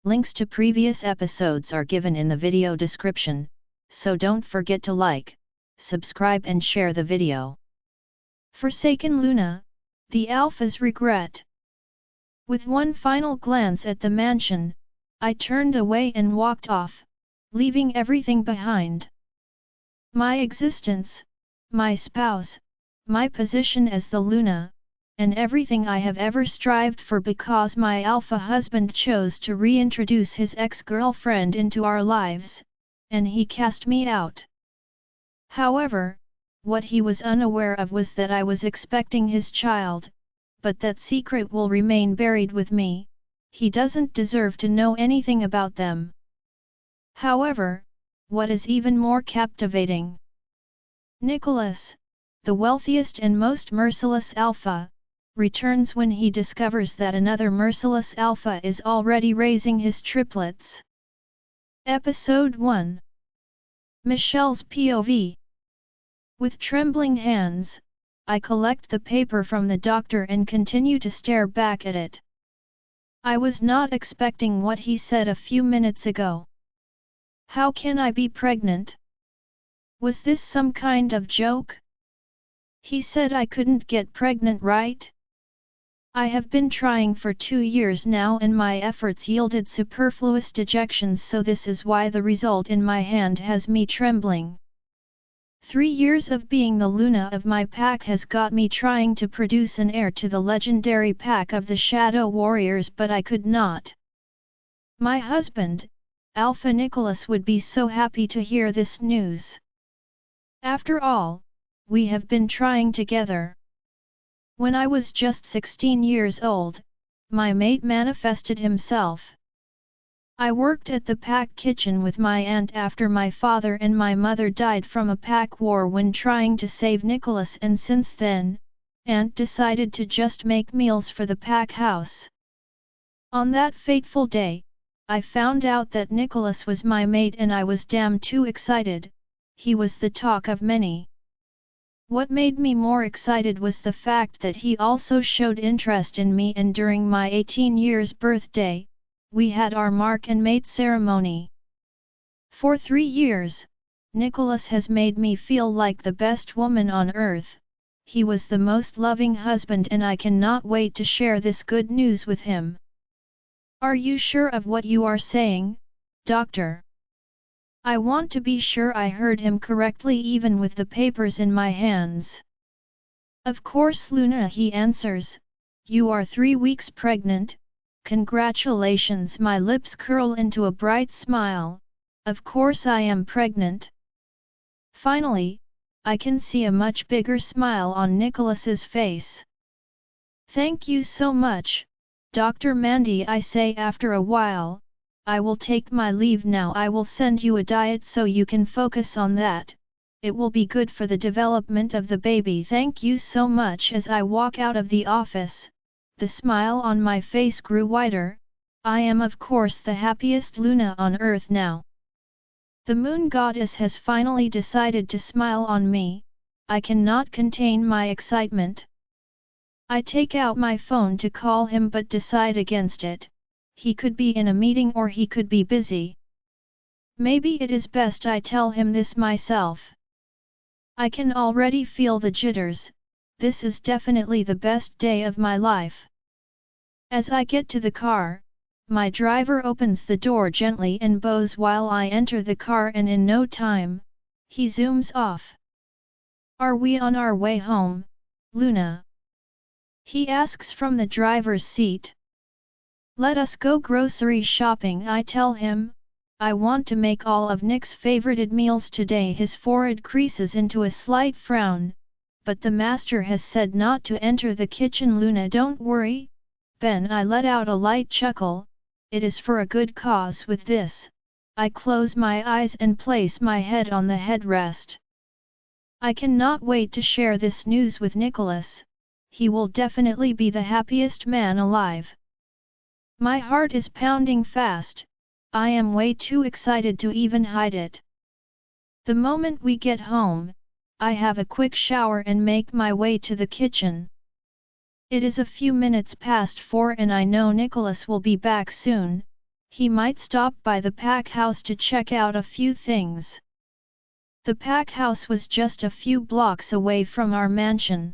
Links to previous episodes are given in the video description, so don't forget to like, subscribe and share the video. Forsaken Luna, the Alpha's regret. With one final glance at the mansion, I turned away and walked off, leaving everything behind. My existence, my spouse, my position as the Luna, and everything I have ever strived for because my alpha husband chose to reintroduce his ex-girlfriend into our lives, and he cast me out. However, what he was unaware of was that I was expecting his child, but that secret will remain buried with me. He doesn't deserve to know anything about them. However, what is even more captivating? Nicholas, the wealthiest and most merciless alpha, returns when he discovers that another merciless alpha is already raising his triplets. Episode 1. Michelle's POV. With trembling hands, I collect the paper from the doctor and continue to stare back at it. I was not expecting what he said a few minutes ago. How can I be pregnant? Was this some kind of joke? He said I couldn't get pregnant, right? I have been trying for 2 years now and my efforts yielded superfluous dejections, so this is why the result in my hand has me trembling. 3 years of being the Luna of my pack has got me trying to produce an heir to the legendary pack of the Shadow Warriors, but I could not. My husband, Alpha Nicholas, would be so happy to hear this news. After all, we have been trying together. When I was just 16 years old, my mate manifested himself. I worked at the pack kitchen with my aunt after my father and my mother died from a pack war when trying to save Nicholas, and since then, aunt decided to just make meals for the pack house. On that fateful day, I found out that Nicholas was my mate and I was damn too excited. He was the talk of many. What made me more excited was the fact that he also showed interest in me, and during my 18 years birthday, we had our mark and mate ceremony. For 3 years, Nicholas has made me feel like the best woman on earth. He was the most loving husband and I cannot wait to share this good news with him. Are you sure of what you are saying, doctor? I want to be sure I heard him correctly even with the papers in my hands. Of course, Luna, he answers. You are 3 weeks pregnant. Congratulations. My lips curl into a bright smile. Of course I am pregnant. Finally, I can see a much bigger smile on Nicholas's face. Thank you so much, Dr. Mandy, I say after a while. I will take my leave now. I will send you a diet so you can focus on that. It will be good for the development of the baby. Thank you so much. As I walk out of the office, the smile on my face grew wider. I am of course the happiest Luna on earth now. The moon goddess has finally decided to smile on me. I cannot contain my excitement. I take out my phone to call him but decide against it. He could be in a meeting or he could be busy. Maybe it is best I tell him this myself. I can already feel the jitters. This is definitely the best day of my life. As I get to the car, my driver opens the door gently and bows while I enter the car, and in no time, he zooms off. Are we on our way home, Luna? He asks from the driver's seat. Let us go grocery shopping, I tell him. I want to make all of Nick's favorited meals today. His forehead creases into a slight frown, but the master has said not to enter the kitchen. Luna, don't worry, Ben. I let out a light chuckle. It is for a good cause. With this, I close my eyes and place my head on the headrest. I cannot wait to share this news with Nicholas. He will definitely be the happiest man alive. My heart is pounding fast. I am way too excited to even hide it. The moment we get home, I have a quick shower and make my way to the kitchen. It is a few minutes past 4 and I know Nicholas will be back soon, he might stop by the pack house to check out a few things. The pack house was just a few blocks away from our mansion.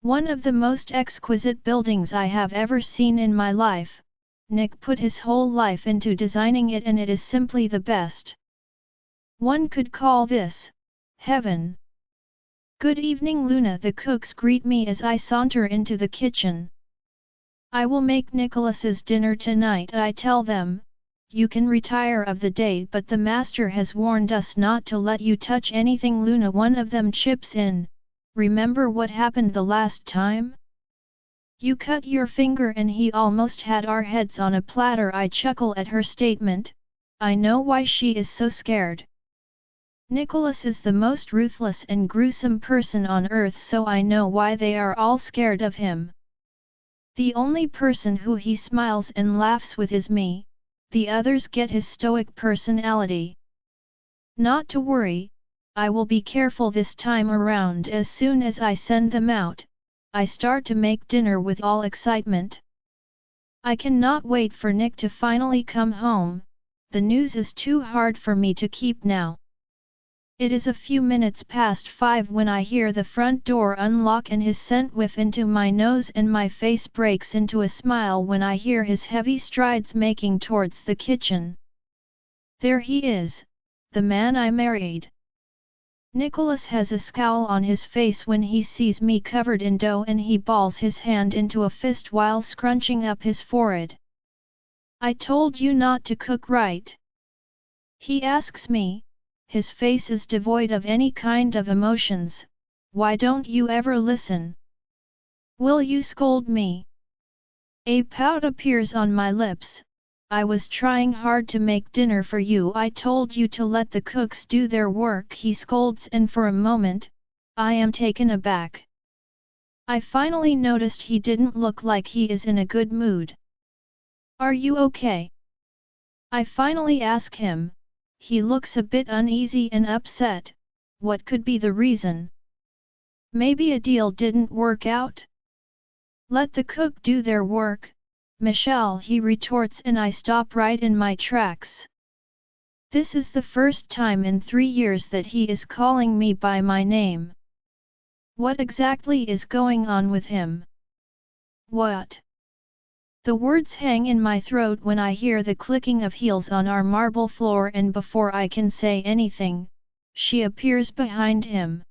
One of the most exquisite buildings I have ever seen in my life. Nick put his whole life into designing it and it is simply the best. One could call this heaven. Good evening Luna, the cooks greet me as I saunter into the kitchen. I will make Nicholas's dinner tonight, I tell them. You can retire of the day, but the master has warned us not to let you touch anything Luna. One of them chips in. Remember what happened the last time? You cut your finger and he almost had our heads on a platter. I chuckle at her statement. I know why she is so scared. Nicholas is the most ruthless and gruesome person on earth, so I know why they are all scared of him. The only person who he smiles and laughs with is me. The others get his stoic personality. Not to worry, I will be careful this time around. As soon as I send them out, I start to make dinner with all excitement. I cannot wait for Nick to finally come home. The news is too hard for me to keep now. It is a few minutes past 5 when I hear the front door unlock and his scent whiff into my nose, and my face breaks into a smile when I hear his heavy strides making towards the kitchen. There he is, the man I married. Nicholas has a scowl on his face when he sees me covered in dough, and he balls his hand into a fist while scrunching up his forehead. I told you not to cook right? He asks me. His face is devoid of any kind of emotions. Why don't you ever listen? Will you scold me? A pout appears on my lips. I was trying hard to make dinner for you. I told you to let the cooks do their work, he scolds, and for a moment, I am taken aback. I finally noticed he didn't look like he is in a good mood. Are you okay? I finally ask him. He looks a bit uneasy and upset. What could be the reason? Maybe a deal didn't work out? Let the cook do their work, Michelle, he retorts, and I stop right in my tracks. This is the first time in 3 years that he is calling me by my name. What exactly is going on with him? What? The words hang in my throat when I hear the clicking of heels on our marble floor, and before I can say anything, she appears behind him.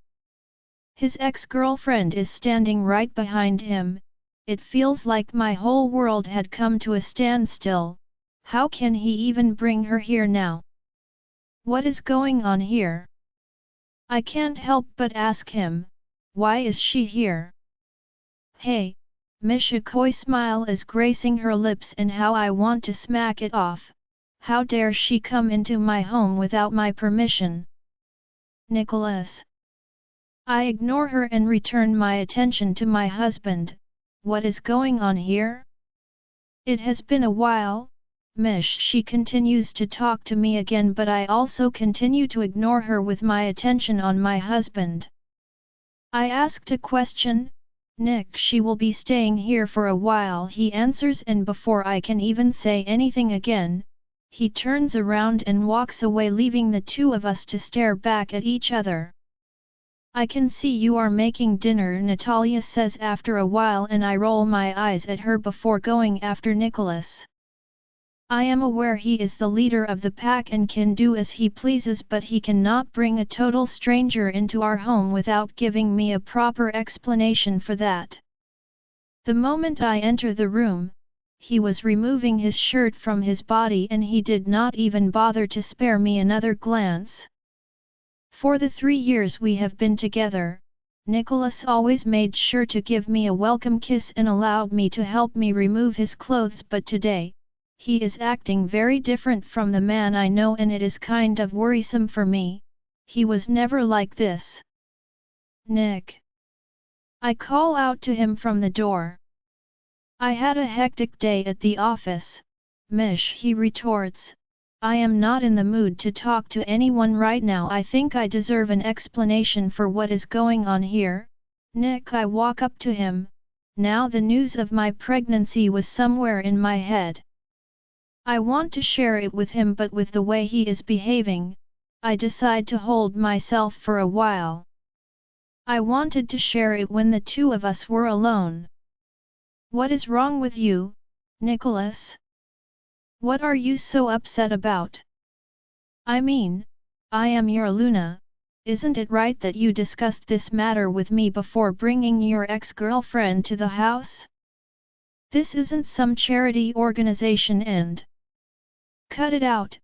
His ex-girlfriend is standing right behind him. It feels like my whole world had come to a standstill. How can he even bring her here now? What is going on here? I can't help but ask him, why is she here? Hey, Misha, coy smile is gracing her lips, and how I want to smack it off. How dare she come into my home without my permission? Nicholas. I ignore her and return my attention to my husband. What is going on here? It has been a while, Mish. She continues to talk to me again, but I also continue to ignore her with my attention on my husband. I asked a question. Nick, she will be staying here for a while, he answers, and before I can even say anything again, he turns around and walks away, leaving the two of us to stare back at each other. I can see you are making dinner, Natalia says after a while, and I roll my eyes at her before going after Nicholas. I am aware he is the leader of the pack and can do as he pleases, but he cannot bring a total stranger into our home without giving me a proper explanation for that. The moment I enter the room, he was removing his shirt from his body, and he did not even bother to spare me another glance. For the 3 years we have been together, Nicholas always made sure to give me a welcome kiss and allowed me to help me remove his clothes, but today, he is acting very different from the man I know, and it is kind of worrisome for me. He was never like this. Nick. I call out to him from the door. I had a hectic day at the office, Mish, he retorts. I am not in the mood to talk to anyone right now. I think I deserve an explanation for what is going on here. Nick, I walk up to him. Now the news of my pregnancy was somewhere in my head. I want to share it with him, but with the way he is behaving, I decide to hold myself for a while. I wanted to share it when the two of us were alone. What is wrong with you, Nicholas? What are you so upset about? I mean, I am your Luna, isn't it right that you discussed this matter with me before bringing your ex-girlfriend to the house? This isn't some charity organization and… Cut it out,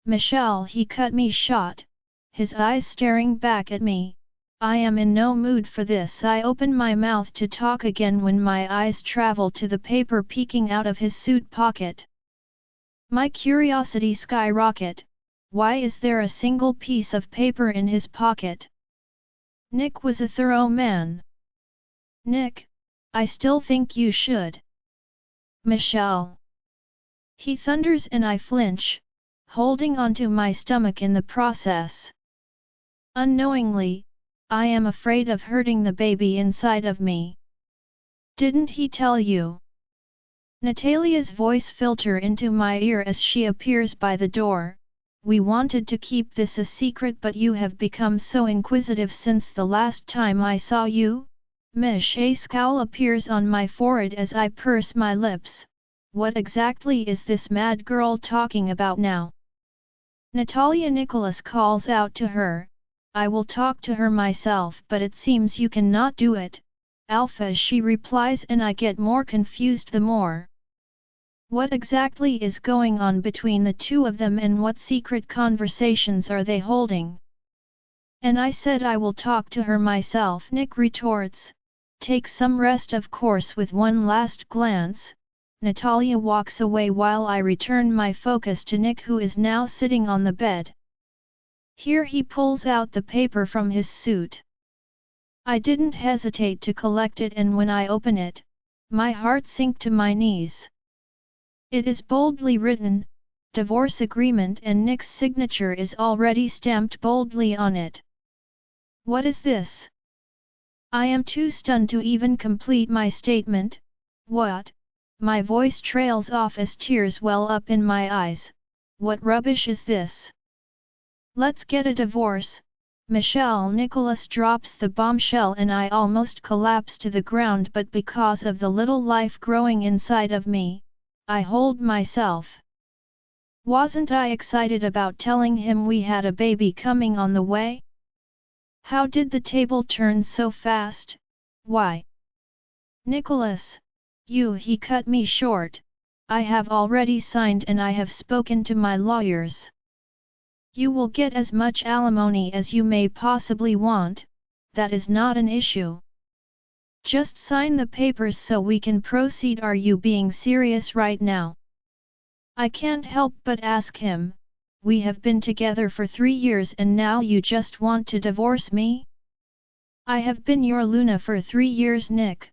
Michelle. He cut me short, his eyes staring back at me. I am in no mood for this. I open my mouth to talk again when my eyes travel to the paper peeking out of his suit pocket. My curiosity skyrocket. Why is there a single piece of paper in his pocket? Nick was a thorough man. Nick, I still think you should. Michelle. He thunders and I flinch, holding onto my stomach in the process. Unknowingly, I am afraid of hurting the baby inside of me. Didn't he tell you? Natalia's voice filters into my ear as she appears by the door. We wanted to keep this a secret, but you have become so inquisitive since the last time I saw you. Mish. A scowl appears on my forehead as I purse my lips. What exactly is this mad girl talking about now? Natalia. Nicholas calls out to her. I will talk to her myself, but it seems you cannot do it, Alpha. She replies, and I get more confused the more. What exactly is going on between the two of them, and what secret conversations are they holding? And I said I will talk to her myself, Nick retorts. Take some rest, of course. With one last glance, Natalia walks away while I return my focus to Nick, who is now sitting on the bed. Here he pulls out the paper from his suit. I didn't hesitate to collect it, and when I open it, my heart sinks to my knees. It is boldly written, divorce agreement, and Nick's signature is already stamped boldly on it. What is this? I am too stunned to even complete my statement. What? My voice trails off as tears well up in my eyes. What rubbish is this? Let's get a divorce, Michelle. Nicholas drops the bombshell and I almost collapse to the ground, but because of the little life growing inside of me, I hold myself. Wasn't I excited about telling him we had a baby coming on the way? How did the table turn so fast? Why? Nicholas, he cut me short. I have already signed and I have spoken to my lawyers. You will get as much alimony as you may possibly want, that is not an issue. Just sign the papers so we can proceed. Are you being serious right now? I can't help but ask him, we have been together for 3 years and now you just want to divorce me? I have been your Luna for 3 years, Nick.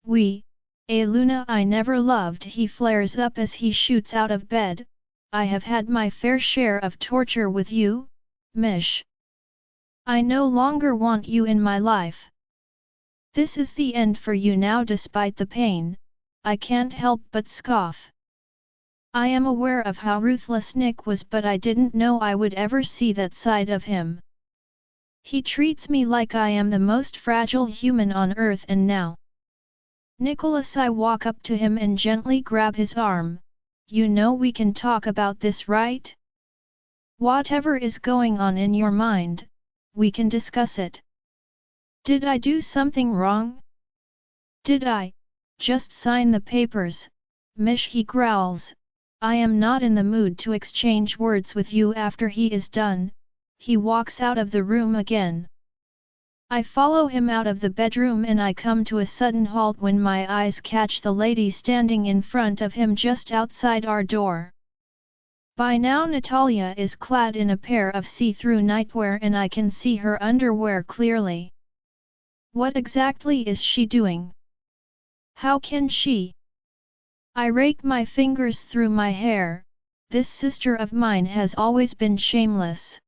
A Luna I never loved. He flares up as he shoots out of bed. I have had my fair share of torture with you, Mish. I no longer want you in my life. This is the end for you now. Despite the pain, I can't help but scoff. I am aware of how ruthless Nick was, but I didn't know I would ever see that side of him. He treats me like I am the most fragile human on earth, and now… Nicholas. I walk up to him and gently grab his arm. You know we can talk about this, right? Whatever is going on in your mind, we can discuss it. Did I do something wrong? Did I just sign the papers, Mish? He growls. I am not in the mood to exchange words with you. After he is done, he walks out of the room again. I follow him out of the bedroom and I come to a sudden halt when my eyes catch the lady standing in front of him just outside our door. By now Natalia is clad in a pair of see-through nightwear and I can see her underwear clearly. What exactly is she doing? How can she? I rake my fingers through my hair. This sister of mine has always been shameless.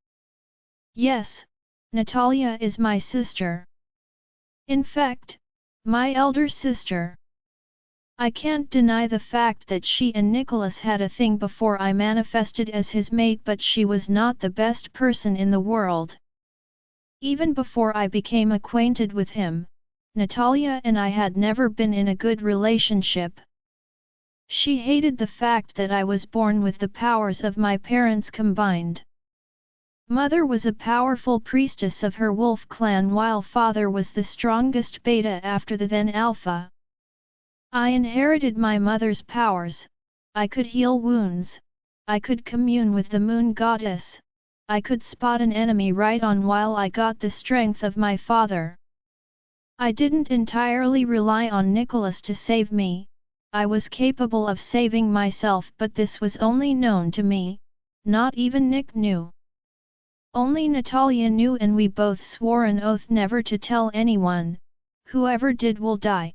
Yes, Natalia is my sister. In fact, my elder sister. I can't deny the fact that she and Nicholas had a thing before I manifested as his mate, but she was not the best person in the world. Even before I became acquainted with him, Natalia and I had never been in a good relationship. She hated the fact that I was born with the powers of my parents combined. Mother was a powerful priestess of her wolf clan while father was the strongest beta after the then alpha. I inherited my mother's powers. I could heal wounds. I could commune with the moon goddess. I could spot an enemy right on while I got the strength of my father. I didn't entirely rely on Nicholas to save me. I was capable of saving myself, but this was only known to me. Not even Nick knew. Only Natalia knew, and we both swore an oath never to tell anyone. Whoever did will die.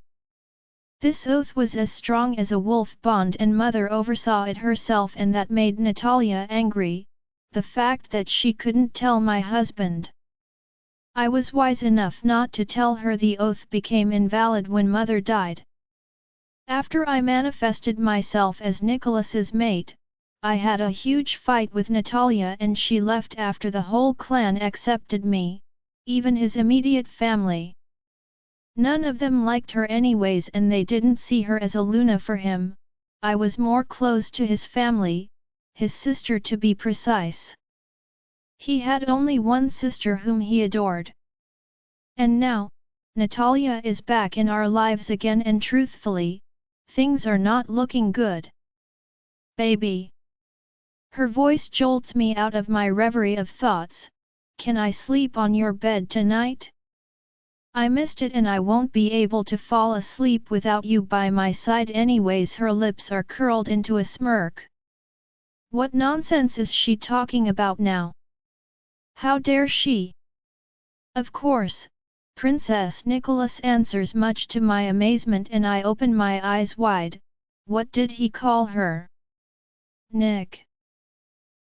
This oath was as strong as a wolf bond, and Mother oversaw it herself, and that made Natalia angry, the fact that she couldn't tell my husband. I was wise enough not to tell her. The oath became invalid when Mother died. After I manifested myself as Nicholas's mate, I had a huge fight with Natalia and she left after the whole clan accepted me, even his immediate family. None of them liked her anyways, and they didn't see her as a Luna for him. I was more close to his family, his sister to be precise. He had only one sister whom he adored. And now, Natalia is back in our lives again, and truthfully, things are not looking good. Baby. Her voice jolts me out of my reverie of thoughts. Can I sleep on your bed tonight? I missed it, and I won't be able to fall asleep without you by my side anyways. Her lips are curled into a smirk. What nonsense is she talking about now? How dare she? Of course, Princess Nicholas answers, much to my amazement, and I open my eyes wide. What did he call her? Nick.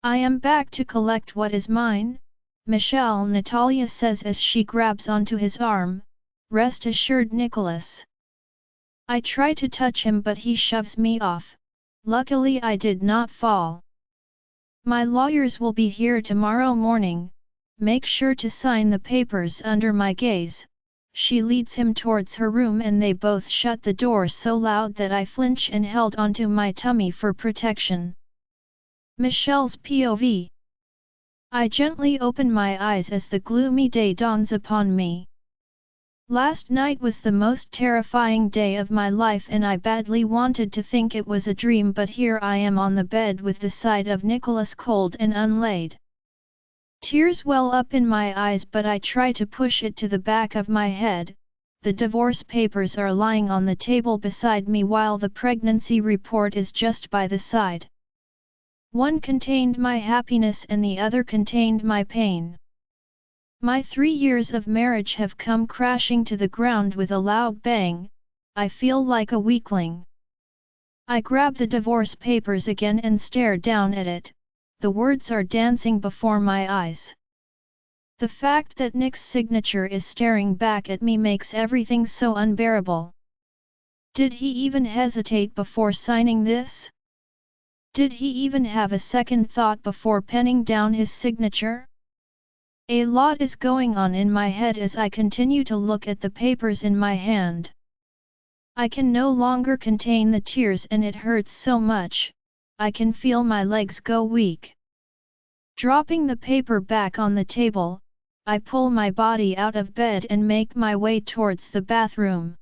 I am back to collect what is mine, Michelle, Natalia says as she grabs onto his arm. Rest assured, Nicholas. I try to touch him, but he shoves me off. Luckily I did not fall. My lawyers will be here tomorrow morning. Make sure to sign the papers under my gaze. She leads him towards her room and they both shut the door so loud that I flinch and held onto my tummy for protection. Michelle's POV. I gently open my eyes as the gloomy day dawns upon me. Last night was the most terrifying day of my life, and I badly wanted to think it was a dream, but here I am on the bed with the sight of Nicholas cold and unlaid. Tears well up in my eyes, but I try to push it to the back of my head. The divorce papers are lying on the table beside me while the pregnancy report is just by the side. One contained my happiness and the other contained my pain. My 3 years of marriage have come crashing to the ground with a loud bang. I feel like a weakling. I grab the divorce papers again and stare down at it. The words are dancing before my eyes. The fact that Nick's signature is staring back at me makes everything so unbearable. Did he even hesitate before signing this? Did he even have a second thought before penning down his signature? A lot is going on in my head as I continue to look at the papers in my hand. I can no longer contain the tears and it hurts so much. I can feel my legs go weak. Dropping the paper back on the table, I pull my body out of bed and make my way towards the bathroom.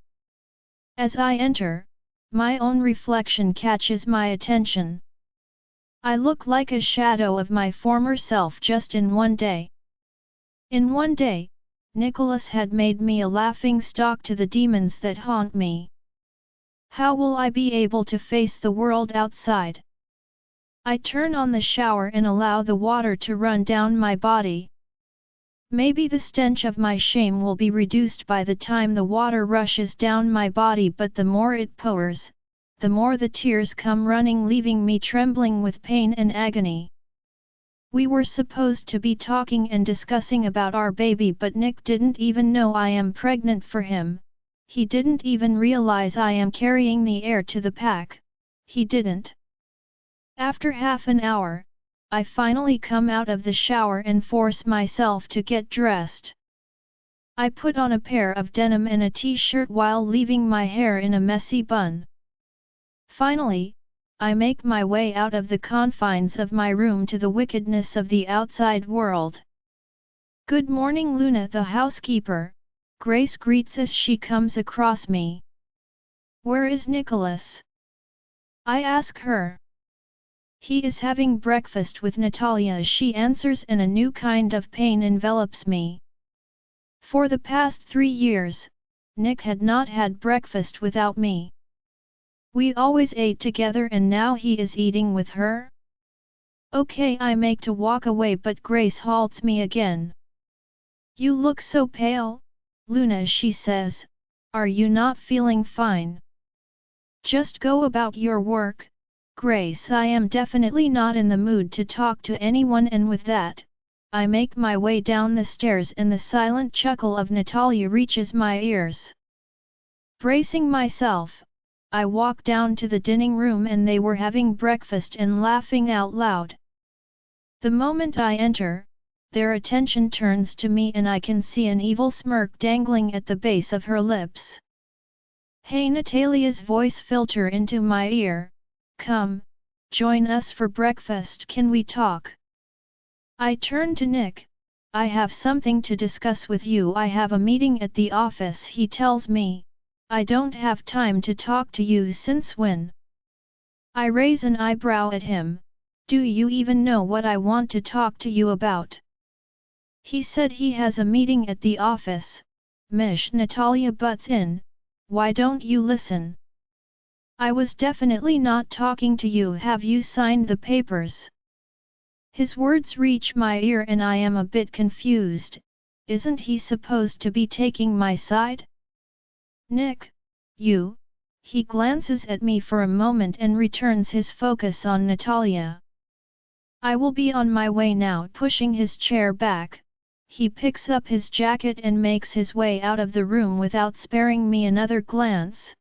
As I enter, my own reflection catches my attention. I look like a shadow of my former self just in one day. In one day, Nicholas had made me a laughing stock to the demons that haunt me. How will I be able to face the world outside? I turn on the shower and allow the water to run down my body. Maybe the stench of my shame will be reduced by the time the water rushes down my body, but the more it pours, the more the tears come running, leaving me trembling with pain and agony. We were supposed to be talking and discussing about our baby, but Nick didn't even know I am pregnant for him. He didn't even realize I am carrying the heir to the pack, he didn't. After half an hour, I finally come out of the shower and force myself to get dressed. I put on a pair of denim and a t-shirt while leaving my hair in a messy bun. Finally, I make my way out of the confines of my room to the wickedness of the outside world. "Good morning, Luna," the housekeeper, Grace greets as she comes across me. "Where is Nicholas?" I ask her. "He is having breakfast with Natalia," she answers, and a new kind of pain envelops me. For the past 3 years, Nick had not had breakfast without me. We always ate together and now he is eating with her? Okay, I make to walk away, but Grace halts me again. "You look so pale, Luna," she says. "Are you not feeling fine? Just go about your work, Grace." I am definitely not in the mood to talk to anyone, and with that, I make my way down the stairs and the silent chuckle of Natalia reaches my ears. Bracing myself, I walk down to the dining room and they were having breakfast and laughing out loud. The moment I enter, their attention turns to me and I can see an evil smirk dangling at the base of her lips. "Hey," Natalia's voice filter into my ear. "Come, join us for breakfast. Can we talk?" I turn to Nick. "I have something to discuss with you." "I have a meeting at the office," he tells me. "I don't have time to talk to you." "Since when?" I raise an eyebrow at him. "Do you even know what I want to talk to you about?" He said he has a meeting at the office. "Mish," Natalia butts in. "Why don't you listen? I was definitely not talking to you. Have you signed the papers?" His words reach my ear and I am a bit confused. Isn't he supposed to be taking my side? "Nick, you..." He glances at me for a moment and returns his focus on Natalia. "I will be on my way now." Pushing his chair back, he picks up his jacket and makes his way out of the room without sparing me another glance.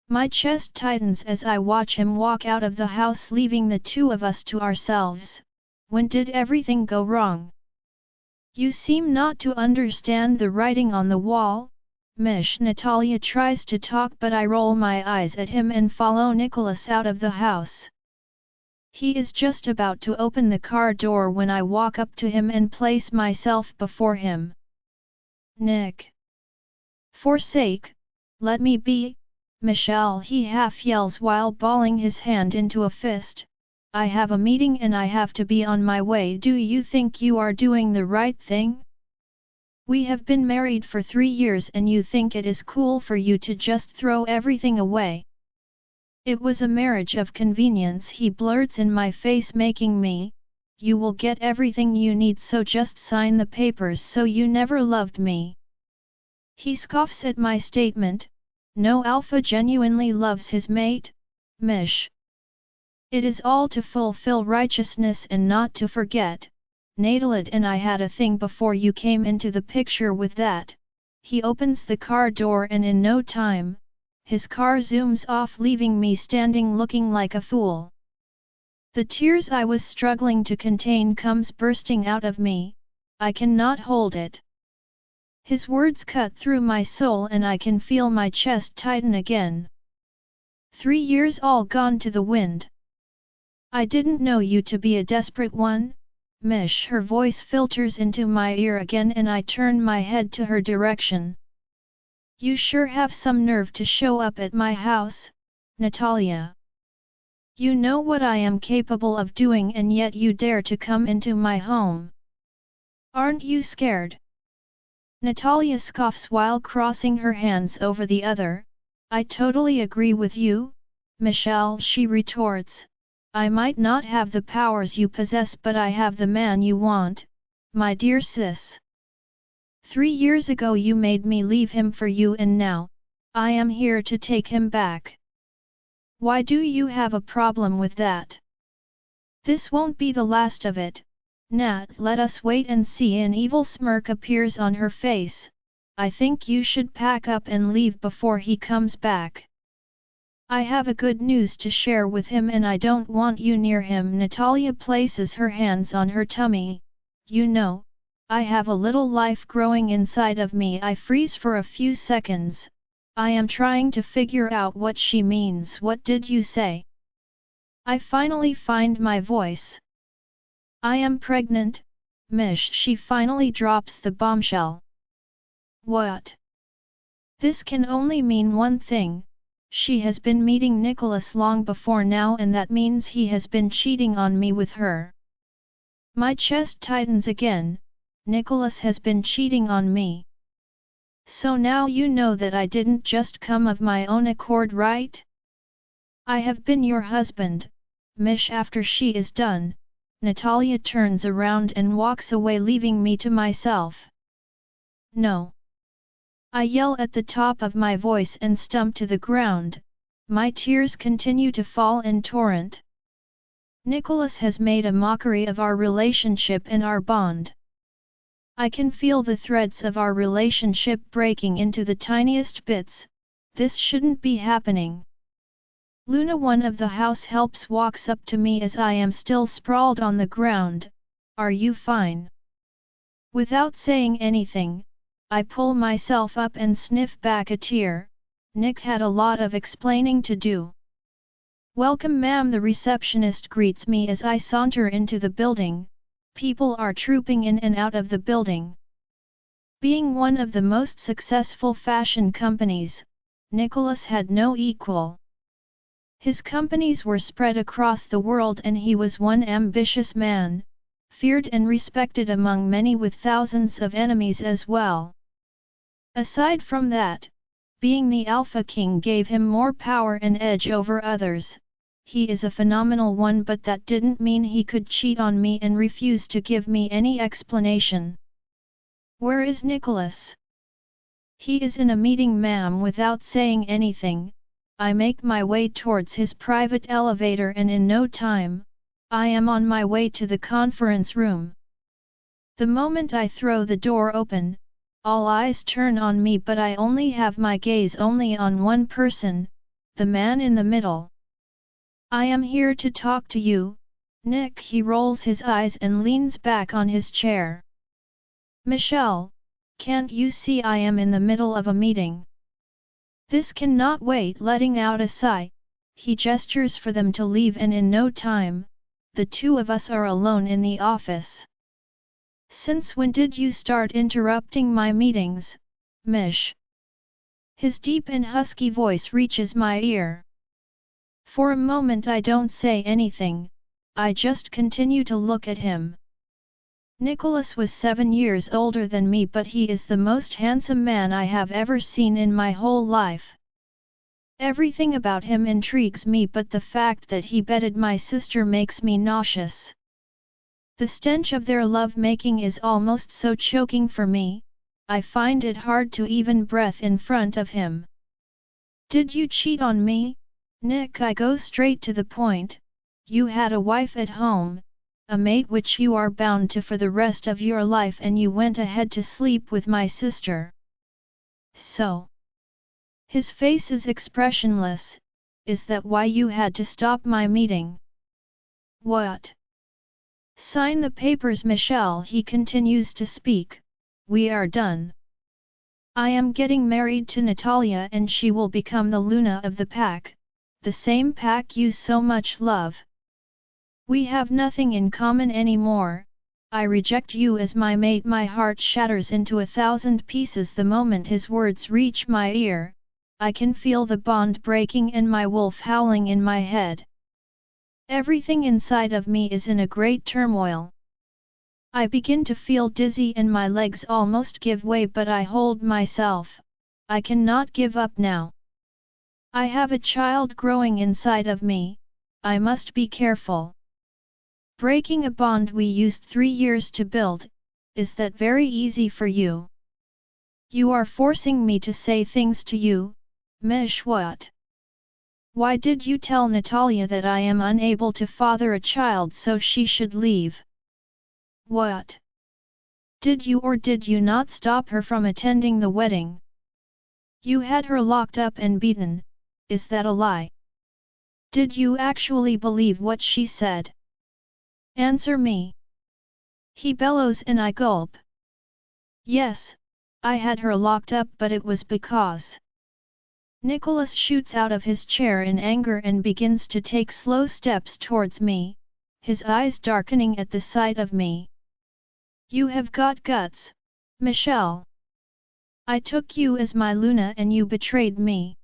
My chest tightens as I watch him walk out of the house, leaving the two of us to ourselves. When did everything go wrong? You seem not to understand the writing on the wall, Mish. Natalia tries to talk, but I roll my eyes at him and follow Nicholas out of the house. He is just about to open the car door when I walk up to him and place myself before him. "Nick! For sake, let me be, Michelle," he half yells while balling his hand into a fist. "I have a meeting and I have to be on my way." "Do you think you are doing the right thing? We have been married for 3 years and you think it is cool for you to just throw everything away? It was a marriage of convenience," he blurts in my face, making me. "You will get everything you need, so just sign the papers." "So you never loved me?" He scoffs at my statement. No alpha genuinely loves his mate, Mish. It is all to fulfill righteousness and not to forget. Natalia and I had a thing before you came into the picture. With that, he opens the car door and in no time, his car zooms off, leaving me standing looking like a fool. The tears I was struggling to contain comes bursting out of me. I cannot hold it. His words cut through my soul and I can feel my chest tighten again. 3 years all gone to the wind. I didn't know you to be a desperate one, Mish. Her voice filters into my ear again and I turn my head to her direction. You sure have some nerve to show up at my house, Natalia. You know what I am capable of doing and yet you dare to come into my home. Aren't you scared? Natalia scoffs while crossing her hands over the other. I totally agree with you, Michelle, she retorts. I might not have the powers you possess, but I have the man you want, my dear sis. 3 years ago you made me leave him for you and now, I am here to take him back. Why do you have a problem with that? This won't be the last of it, Nat. Let us wait and see. An evil smirk appears on her face. I think you should pack up and leave before he comes back. I have a good news to share with him and I don't want you near him. Natalia places her hands on her tummy. You know, I have a little life growing inside of me. I freeze for a few seconds. I am trying to figure out what she means. What did you say? I finally find my voice. I am pregnant, Mish. She finally drops the bombshell. What? This can only mean one thing. She has been meeting Nicholas long before now and that means he has been cheating on me with her. My chest tightens again. Nicholas has been cheating on me. So now you know that I didn't just come of my own accord, right? I have been your husband, Mish. After she is done, Natalia turns around and walks away leaving me to myself. No. I yell at the top of my voice and stump to the ground. My tears continue to fall in torrent. Nicholas has made a mockery of our relationship and our bond. I can feel the threads of our relationship breaking into the tiniest bits. This shouldn't be happening. Luna, one of the house helps, walks up to me as I am still sprawled on the ground. Are you fine? Without saying anything, I pull myself up and sniff back a tear. Nick had a lot of explaining to do. Welcome, ma'am. The receptionist greets me as I saunter into the building. People are trooping in and out of the building. Being one of the most successful fashion companies, Nicholas had no equal. His companies were spread across the world and he was one ambitious man, feared and respected among many with thousands of enemies as well. Aside from that, being the Alpha King gave him more power and edge over others. He is a phenomenal one, but that didn't mean he could cheat on me and refuse to give me any explanation. Where is Nicholas? He is in a meeting, ma'am. Without saying anything, I make my way towards his private elevator and in no time, I am on my way to the conference room. The moment I throw the door open, all eyes turn on me, but I only have my gaze only on one person, the man in the middle. I am here to talk to you, Nick. He rolls his eyes and leans back on his chair. Michelle, can't you see I am in the middle of a meeting? This cannot wait. Letting out a sigh, he gestures for them to leave and in no time, the two of us are alone in the office. Since when did you start interrupting my meetings, Mish? His deep and husky voice reaches my ear. For a moment I don't say anything, I just continue to look at him. Nicholas was 7 years older than me, but he is the most handsome man I have ever seen in my whole life. Everything about him intrigues me, but the fact that he bedded my sister makes me nauseous. The stench of their love-making is almost so choking for me, I find it hard to even breathe in front of him. Did you cheat on me, Nick? I go straight to the point. You had a wife at home, a mate which you are bound to for the rest of your life, and you went ahead to sleep with my sister. So? His face is expressionless. Is that why you had to stop my meeting? What? Sign the papers, Michelle. He continues to speak. We are done. I am getting married to Natalia and she will become the Luna of the pack, the same pack you so much love. We have nothing in common anymore. I reject you as my mate. My heart shatters into 1,000 pieces the moment his words reach my ear. I can feel the bond breaking and my wolf howling in my head. Everything inside of me is in a great turmoil. I begin to feel dizzy and my legs almost give way, but I hold myself. I cannot give up now. I have a child growing inside of me. I must be careful. Breaking a bond we used 3 years to build, is that very easy for you? You are forcing me to say things to you, Mish. What? Why did you tell Natalia that I am unable to father a child so she should leave? What? Did you or did you not stop her from attending the wedding? You had her locked up and beaten, is that a lie? Did you actually believe what she said? Answer me. He bellows and I gulp. Yes, I had her locked up, but it was because… Nicholas shoots out of his chair in anger and begins to take slow steps towards me, his eyes darkening at the sight of me. You have got guts, Michelle. I took you as my Luna and you betrayed me.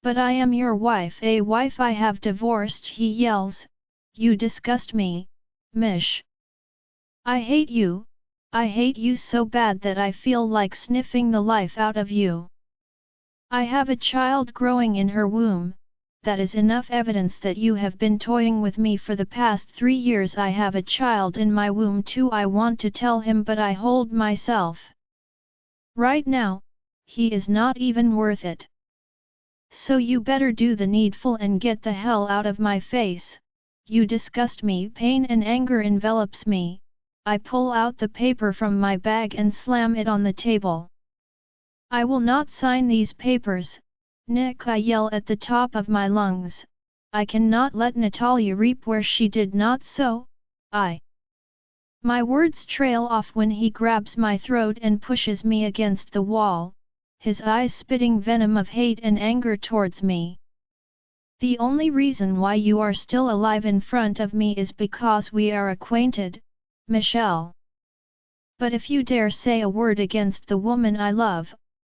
But I am your wife, a wife I have divorced, he yells. You disgust me, Mish. I hate you so bad that I feel like sniffing the life out of you. I have a child growing in her womb, that is enough evidence that you have been toying with me for the past 3 years. I have a child in my womb too. I want to tell him, but I hold myself. Right now, he is not even worth it. So you better do the needful and get the hell out of my face. You disgust me. Pain and anger envelops me. I pull out the paper from my bag and slam it on the table. I will not sign these papers, Nick, I yell at the top of my lungs. I cannot let Natalia reap where she did not sow. My words trail off when he grabs my throat and pushes me against the wall, his eyes spitting venom of hate and anger towards me. The only reason why you are still alive in front of me is because we are acquainted, Michelle. But if you dare say a word against the woman I love,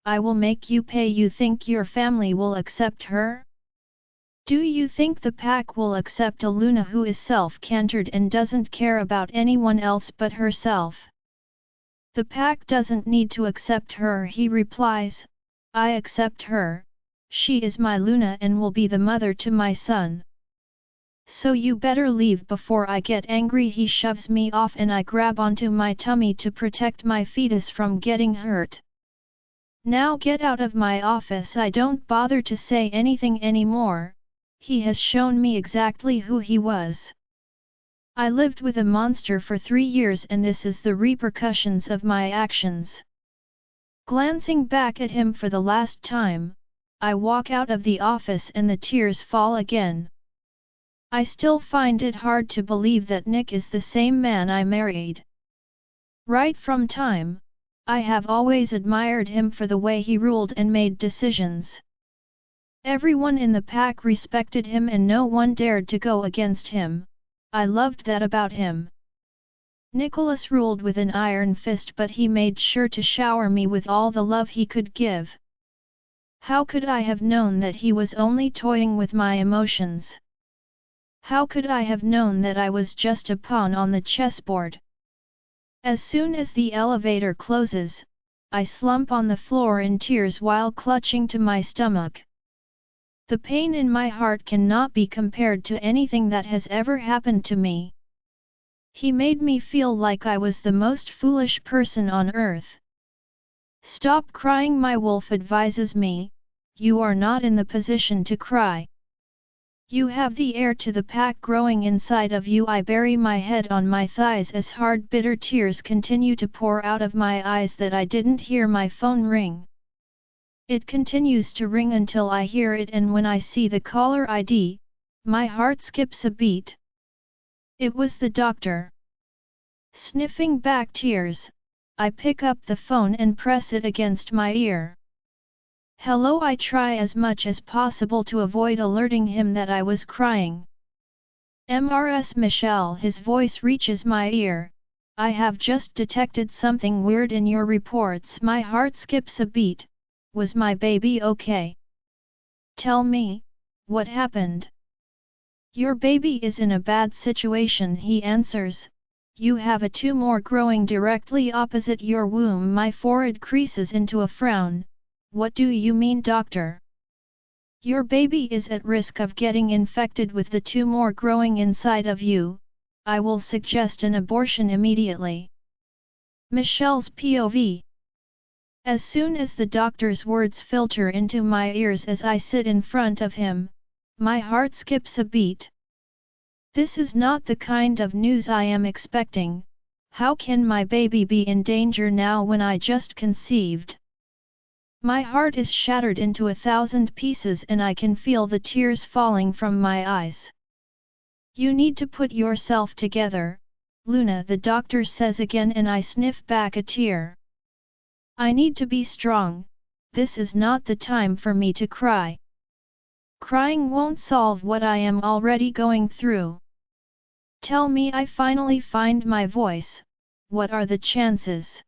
I will make you pay. You think your family will accept her? Do you think the pack will accept a Luna who is self-centered and doesn't care about anyone else but herself? The pack doesn't need to accept her, he replies. I accept her. She is my Luna and will be the mother to my son. So you better leave before I get angry. He shoves me off and I grab onto my tummy to protect my fetus from getting hurt. Now get out of my office. I don't bother to say anything anymore. He has shown me exactly who he was. I lived with a monster for 3 years and this is the repercussions of my actions. Glancing back at him for the last time, I walk out of the office and the tears fall again. I still find it hard to believe that Nick is the same man I married. Right from time, I have always admired him for the way he ruled and made decisions. Everyone in the pack respected him and no one dared to go against him. I loved that about him. Nicholas ruled with an iron fist, but he made sure to shower me with all the love he could give. How could I have known that he was only toying with my emotions? How could I have known that I was just a pawn on the chessboard? As soon as the elevator closes, I slump on the floor in tears while clutching to my stomach. The pain in my heart cannot be compared to anything that has ever happened to me. He made me feel like I was the most foolish person on earth. Stop crying, my wolf advises me. You are not in the position to cry. You have the heir to the pack growing inside of you. I bury my head on my thighs as hard bitter tears continue to pour out of my eyes that I didn't hear my phone ring. It continues to ring until I hear it, and when I see the caller ID, my heart skips a beat. It was the doctor. Sniffing back tears, I pick up the phone and press it against my ear. Hello, I try as much as possible to avoid alerting him that I was crying. Mrs. Michelle, his voice reaches my ear. I have just detected something weird in your reports. My heart skips a beat. Was my baby okay? Tell me, what happened? Your baby is in a bad situation, he answers. You have a tumor growing directly opposite your womb. My forehead creases into a frown. What do you mean, doctor? Your baby is at risk of getting infected with the tumor growing inside of you. I will suggest an abortion immediately. Michelle's POV. As soon as the doctor's words filter into my ears as I sit in front of him, my heart skips a beat. This is not the kind of news I am expecting. How can my baby be in danger now when I just conceived? My heart is shattered into 1,000 pieces and I can feel the tears falling from my eyes. You need to put yourself together, Luna, the doctor says again, and I sniff back a tear. I need to be strong. This is not the time for me to cry. Crying won't solve what I am already going through. Tell me. I finally find my voice. What are the chances?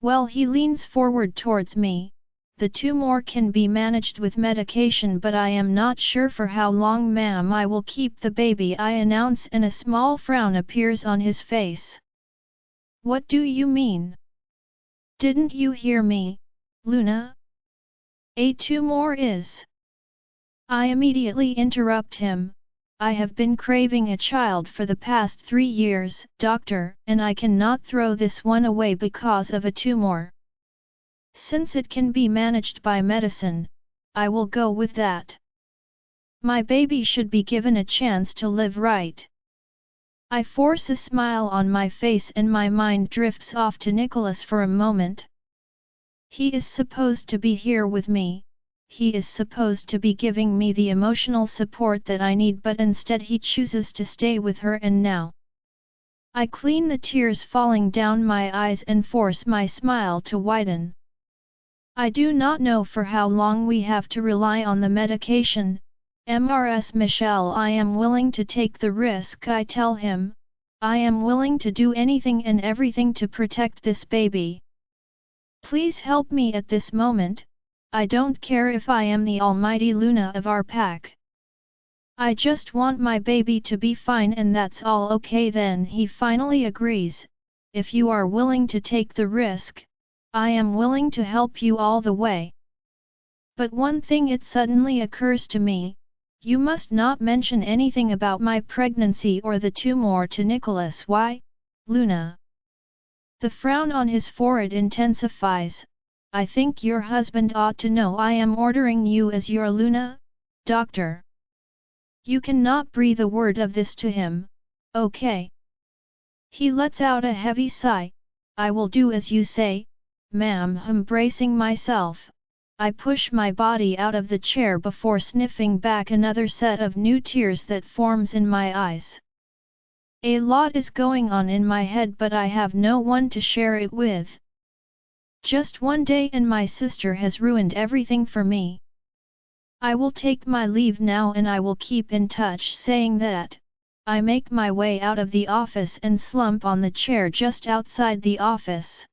Well, he leans forward towards me. The tumor can be managed with medication, but I am not sure for how long, ma'am. I will keep the baby, I announce, and a small frown appears on his face. What do you mean? Didn't you hear me, Luna? A tumor is. I immediately interrupt him. I have been craving a child for the past 3 years, doctor, and I cannot throw this one away because of a tumor. Since it can be managed by medicine, I will go with that. My baby should be given a chance to live right. I force a smile on my face and my mind drifts off to Nicholas for a moment. He is supposed to be here with me. He is supposed to be giving me the emotional support that I need, but instead he chooses to stay with her, and now I clean the tears falling down my eyes and force my smile to widen. I do not know for how long we have to rely on the medication. Mrs. Michelle, I am willing to take the risk, I tell him. I am willing to do anything and everything to protect this baby. Please help me at this moment. I don't care if I am the almighty Luna of our pack. I just want my baby to be fine, and that's all. Okay then, he finally agrees. If you are willing to take the risk, I am willing to help you all the way. But one thing, it suddenly occurs to me, you must not mention anything about my pregnancy or the tumor to Nicholas. Why, Luna? The frown on his forehead intensifies. I think your husband ought to know I am ordering you as your Luna, doctor. You cannot breathe a word of this to him, okay? He lets out a heavy sigh. I will do as you say, ma'am. Bracing myself, I push my body out of the chair before sniffing back another set of new tears that forms in my eyes. A lot is going on in my head, but I have no one to share it with. Just one day and my sister has ruined everything for me. I will take my leave now and I will keep in touch. Saying that, I make my way out of the office and slump on the chair just outside the office.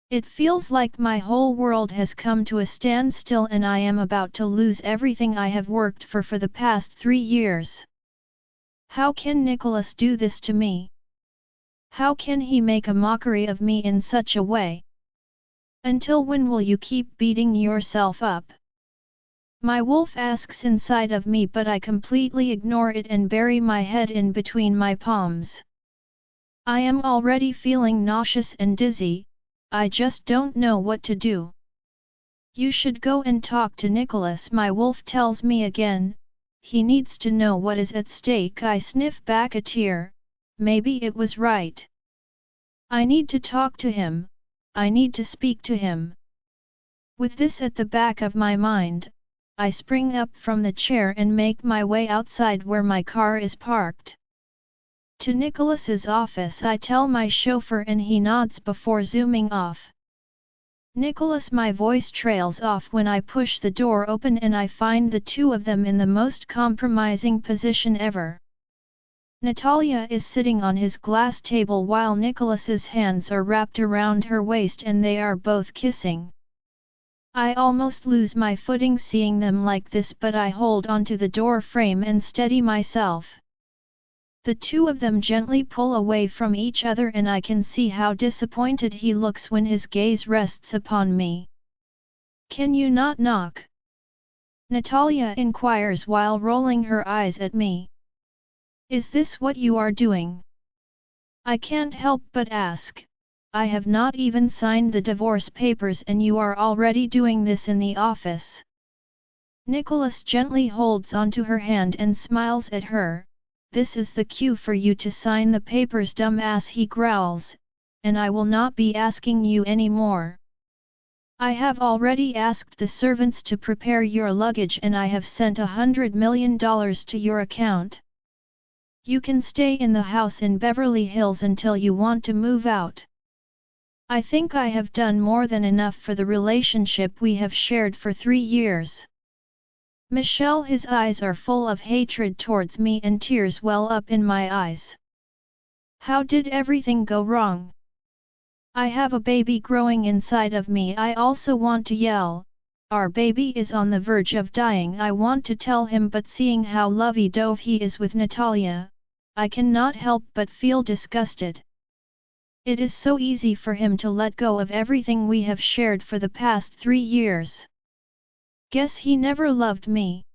It feels like my whole world has come to a standstill and I am about to lose everything I have worked for the past 3 years. How can Nicholas do this to me? How can he make a mockery of me in such a way? Until when will you keep beating yourself up? My wolf asks inside of me, but I completely ignore it and bury my head in between my palms. I am already feeling nauseous and dizzy. I just don't know what to do. You should go and talk to Nicholas, my wolf tells me again. He needs to know what is at stake. I sniff back a tear. Maybe it was right. I need to talk to him. I need to speak to him. With this at the back of my mind, I spring up from the chair and make my way outside where my car is parked. To Nicholas's office I tell my chauffeur and he nods before zooming off. Nicholas, my voice trails off when I push the door open and I find the two of them in the most compromising position ever. Natalia is sitting on his glass table while Nicholas's hands are wrapped around her waist and they are both kissing. I almost lose my footing seeing them like this, but I hold onto the door frame and steady myself. The two of them gently pull away from each other and I can see how disappointed he looks when his gaze rests upon me. Can you not knock? Natalia inquires while rolling her eyes at me. Is this what you are doing? I can't help but ask. I have not even signed the divorce papers and you are already doing this in the office. Nicholas gently holds onto her hand and smiles at her. this is the cue for you to sign the papers, dumbass, he growls, and I will not be asking you any more. I have already asked the servants to prepare your luggage and I have sent $100 million to your account. You can stay in the house in Beverly Hills until you want to move out. I think I have done more than enough for the relationship we have shared for 3 years. Michelle, his eyes are full of hatred towards me and tears well up in my eyes. How did everything go wrong? I have a baby growing inside of me. I also want to yell. Our baby is on the verge of dying. I want to tell him, but seeing how lovey-dovey he is with Natalia, I cannot help but feel disgusted. It is so easy for him to let go of everything we have shared for the past 3 years. Guess he never loved me.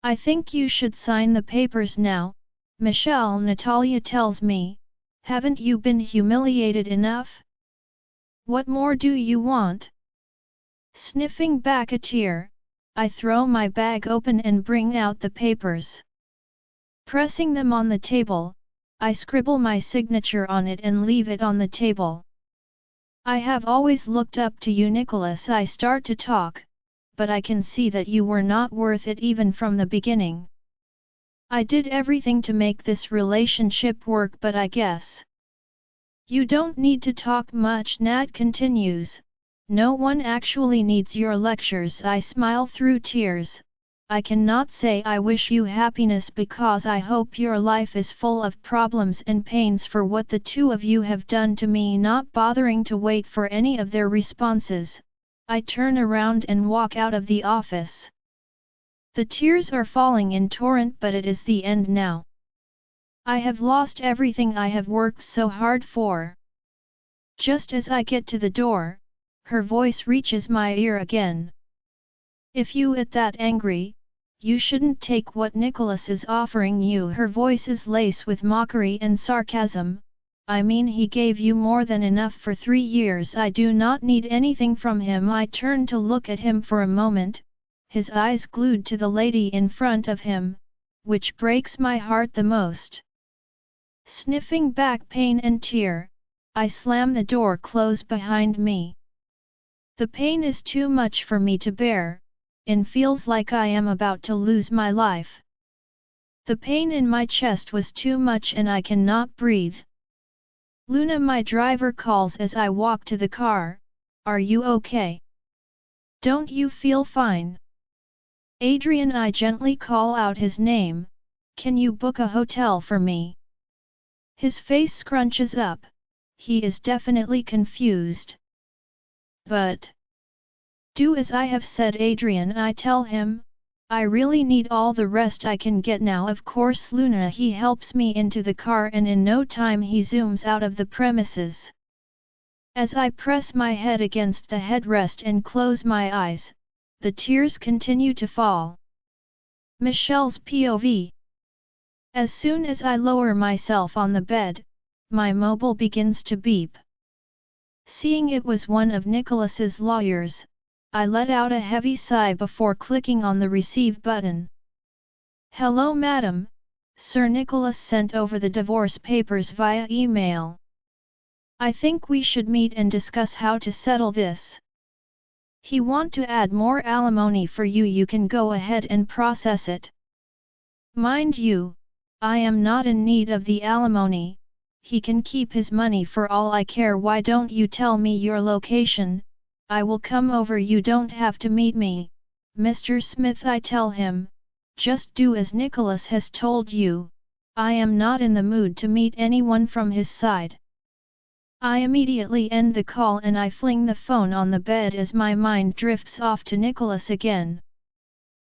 I think you should sign the papers now, Michelle, Natalia tells me. Haven't you been humiliated enough? What more do you want? Sniffing back a tear, I throw my bag open and bring out the papers. Pressing them on the table, I scribble my signature on it and leave it on the table. I have always looked up to you, Nicholas. I start to talk, but I can see that you were not worth it even from the beginning. I did everything to make this relationship work, but I guess you don't need to talk much, Nat continues. No one actually needs your lectures. I smile through tears. I cannot say I wish you happiness because I hope your life is full of problems and pains for what the two of you have done to me. Not bothering to wait for any of their responses, I turn around and walk out of the office. The tears are falling in torrent, but it is the end now. I have lost everything I have worked so hard for. Just as I get to the door, her voice reaches my ear again. If you are that angry, you shouldn't take what Nicholas is offering you. Her voice is laced with mockery and sarcasm. I mean, he gave you more than enough for 3 years. I do not need anything from him. I turn to look at him for a moment, his eyes glued to the lady in front of him, which breaks my heart the most. Sniffing back pain and tear, I slam the door close behind me. The pain is too much for me to bear. It feels like I am about to lose my life. The pain in my chest was too much and I cannot breathe. Luna, my driver, calls as I walk to the car. Are you okay? Don't you feel fine? Adrian, I gently call out his name. Can you book a hotel for me? His face scrunches up. He is definitely confused. But do as I have said, Adrian, I tell him. I really need all the rest I can get now. Of course, Luna. He helps me into the car and in no time he zooms out of the premises. As I press my head against the headrest and close my eyes, the tears continue to fall. Michelle's POV. As soon as I lower myself on the bed, my mobile begins to beep. Seeing it was one of Nicholas's lawyers, I let out a heavy sigh before clicking on the receive button. Hello, madam. Sir Nicholas sent over the divorce papers via email. I think we should meet and discuss how to settle this. He want to add more alimony for you. You can go ahead and process it. Mind you, I am not in need of the alimony. He can keep his money for all I care. Why don't you tell me your location? I will come over. You don't have to meet me, Mr. Smith, I tell him. Just do as Nicholas has told you. I am not in the mood to meet anyone from his side. I immediately end the call and I fling the phone on the bed as my mind drifts off to Nicholas again.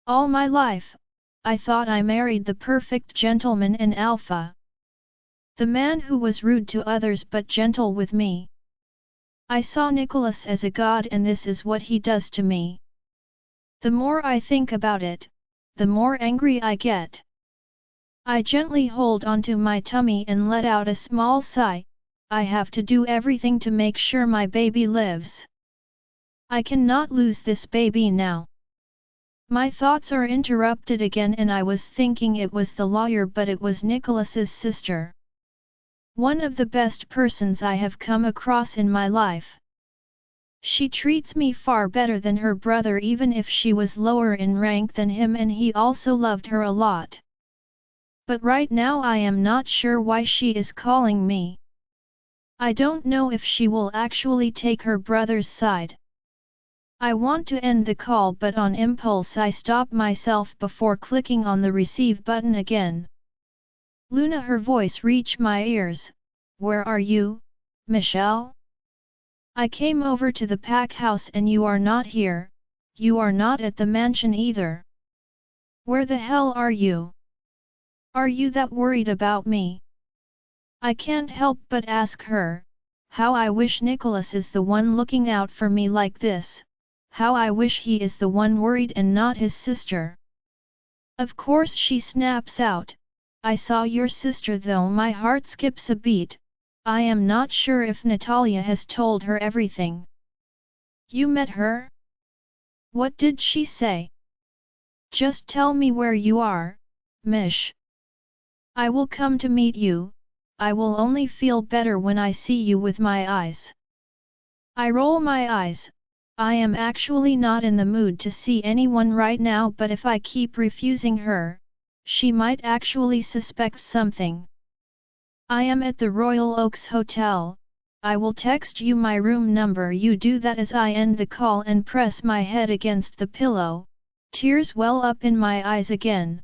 All my life, I thought I married the perfect gentleman and alpha. The man who was rude to others but gentle with me. I saw Nicholas as a god, and this is what he does to me. The more I think about it, the more angry I get. I gently hold onto my tummy and let out a small sigh. I have to do everything to make sure my baby lives. I cannot lose this baby now. My thoughts are interrupted again and I was thinking it was the lawyer but it was Nicholas's sister. One of the best persons I have come across in my life. She treats me far better than her brother even if she was lower in rank than him and he also loved her a lot. But right now I am not sure why she is calling me. I don't know if she will actually take her brother's side. I want to end the call but on impulse I stop myself before clicking on the receive button again. Luna, her voice reached my ears. Where are you, Michelle? I came over to the pack house and you are not here, you are not at the mansion either. Where the hell are you? Are you that worried about me? I can't help but ask her, how I wish Nicholas is the one looking out for me like this, how I wish he is the one worried and not his sister. Of course she snaps out, I saw your sister though. My heart skips a beat, I am not sure if Natalia has told her everything. You met her? What did she say? Just tell me where you are, Mish. I will come to meet you, I will only feel better when I see you with my eyes. I roll my eyes, I am actually not in the mood to see anyone right now but if I keep refusing her, she might actually suspect something. I am at the Royal Oaks Hotel, I will text you my room number. You do that as I end the call and press my head against the pillow, tears well up in my eyes again.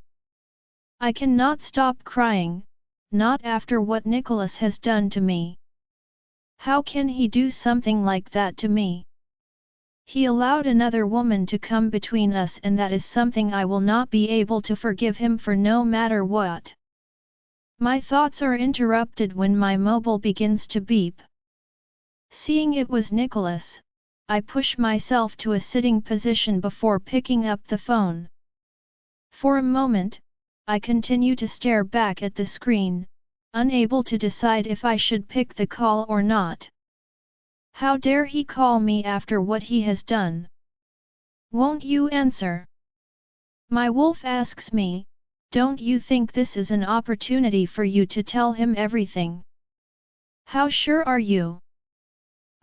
I cannot stop crying, not after what Nicholas has done to me. How can he do something like that to me? He allowed another woman to come between us and that is something I will not be able to forgive him for no matter what. My thoughts are interrupted when my mobile begins to beep. Seeing it was Nicholas, I push myself to a sitting position before picking up the phone. For a moment, I continue to stare back at the screen, unable to decide if I should pick the call or not. How dare he call me after what he has done? Won't you answer? My wolf asks me, don't you think this is an opportunity for you to tell him everything? How sure are you?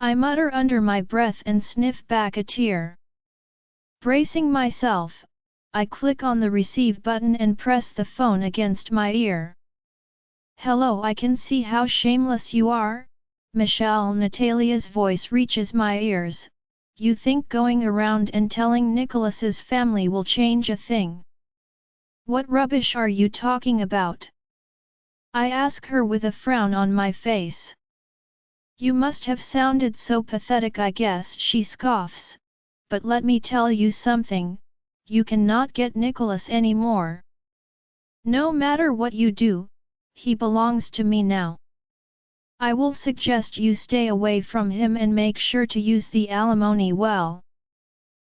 I mutter under my breath and sniff back a tear. Bracing myself, I click on the receive button and press the phone against my ear. Hello, I can see how shameless you are, Michelle. Natalia's voice reaches my ears. You think going around and telling Nicholas's family will change a thing? What rubbish are you talking about? I ask her with a frown on my face. You must have sounded so pathetic, I guess. She scoffs. But let me tell you something, you cannot get Nicholas anymore. No matter what you do, he belongs to me now. I will suggest you stay away from him and make sure to use the alimony well.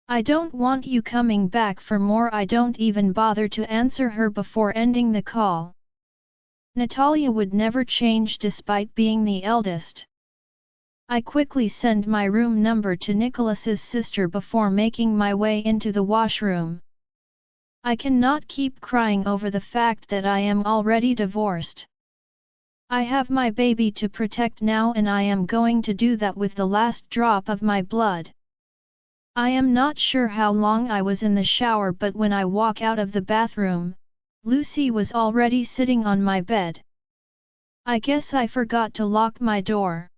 I don't want you coming back for more. I don't even bother to answer her before ending the call. Natalia would never change despite being the eldest. I quickly send my room number to Nicholas's sister before making my way into the washroom. I cannot keep crying over the fact that I am already divorced. I have my baby to protect now and I am going to do that with the last drop of my blood. I am not sure how long I was in the shower, but when I walk out of the bathroom, Lucy was already sitting on my bed. I guess I forgot to lock my door.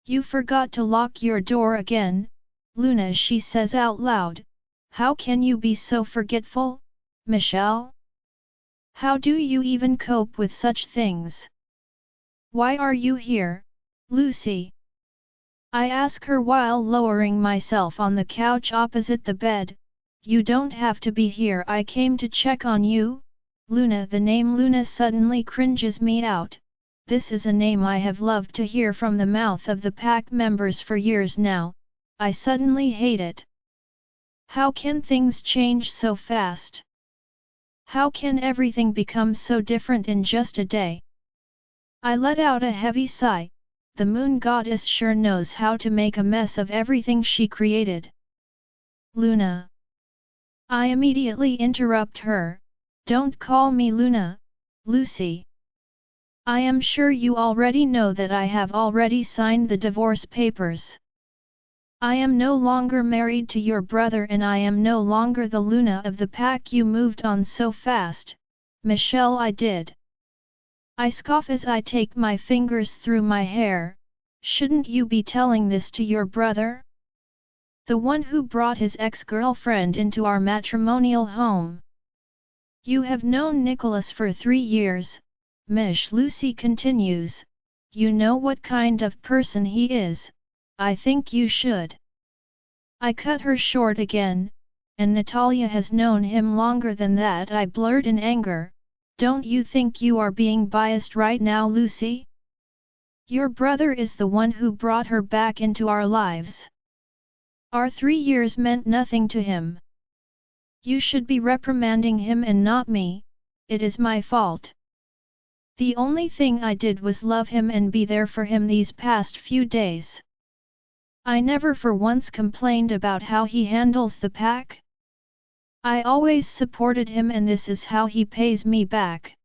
You forgot to lock your door again, Luna, she says out loud. How can you be so forgetful, Michelle? How do you even cope with such things? Why are you here, Lucy? I ask her while lowering myself on the couch opposite the bed. You don't have to be here. I came to check on you, Luna. The name Luna suddenly cringes me out. This is a name I have loved to hear from the mouth of the pack members for years now. I suddenly hate it. How can things change so fast? How can everything become so different in just a day? I let out a heavy sigh. The moon goddess sure knows how to make a mess of everything she created. Luna. I immediately interrupt her. Don't call me Luna, Lucy. I am sure you already know that I have already signed the divorce papers. I am no longer married to your brother and I am no longer the Luna of the pack you moved on so fast, Michelle. I did. I scoff as I take my fingers through my hair. Shouldn't you be telling this to your brother? The one who brought his ex-girlfriend into our matrimonial home. You have known Nicholas for 3 years, Mish. Lucy continues. You know what kind of person he is. I think you should. I cut her short again, and Natalia has known him longer than that. I blurt in anger. Don't you think you are being biased right now, Lucy? Your brother is the one who brought her back into our lives. Our 3 years meant nothing to him. You should be reprimanding him and not me. It is my fault. The only thing I did was love him and be there for him these past few days. I never for once complained about how he handles the pack. I always supported him and this is how he pays me back.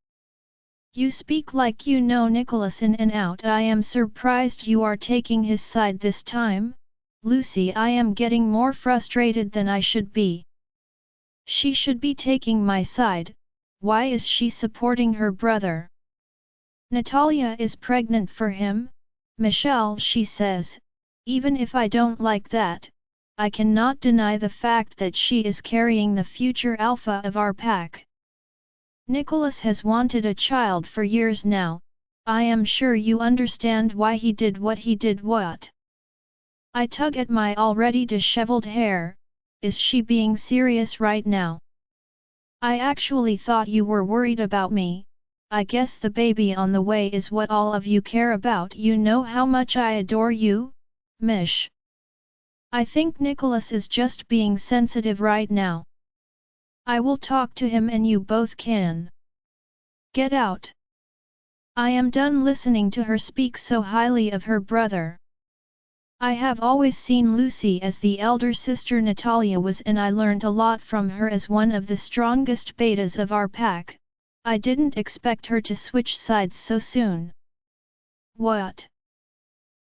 You speak like you know Nicholas in and out. I am surprised you are taking his side this time, Lucy. I am getting more frustrated than I should be. She should be taking my side. Why is she supporting her brother? Natalia is pregnant for him, Michelle, she says. Even if I don't like that, I cannot deny the fact that she is carrying the future alpha of our pack. Nicholas has wanted a child for years now. I am sure you understand why he did what he did. What? I tug at my already disheveled hair. Is she being serious right now? I actually thought you were worried about me. I guess the baby on the way is what all of you care about. You know how much I adore you, Mish. I think Nicholas is just being sensitive right now. I will talk to him and you both can get out. I am done listening to her speak so highly of her brother. I have always seen Lucy as the elder sister Natalia was, and I learned a lot from her as one of the strongest betas of our pack. I didn't expect her to switch sides so soon. What?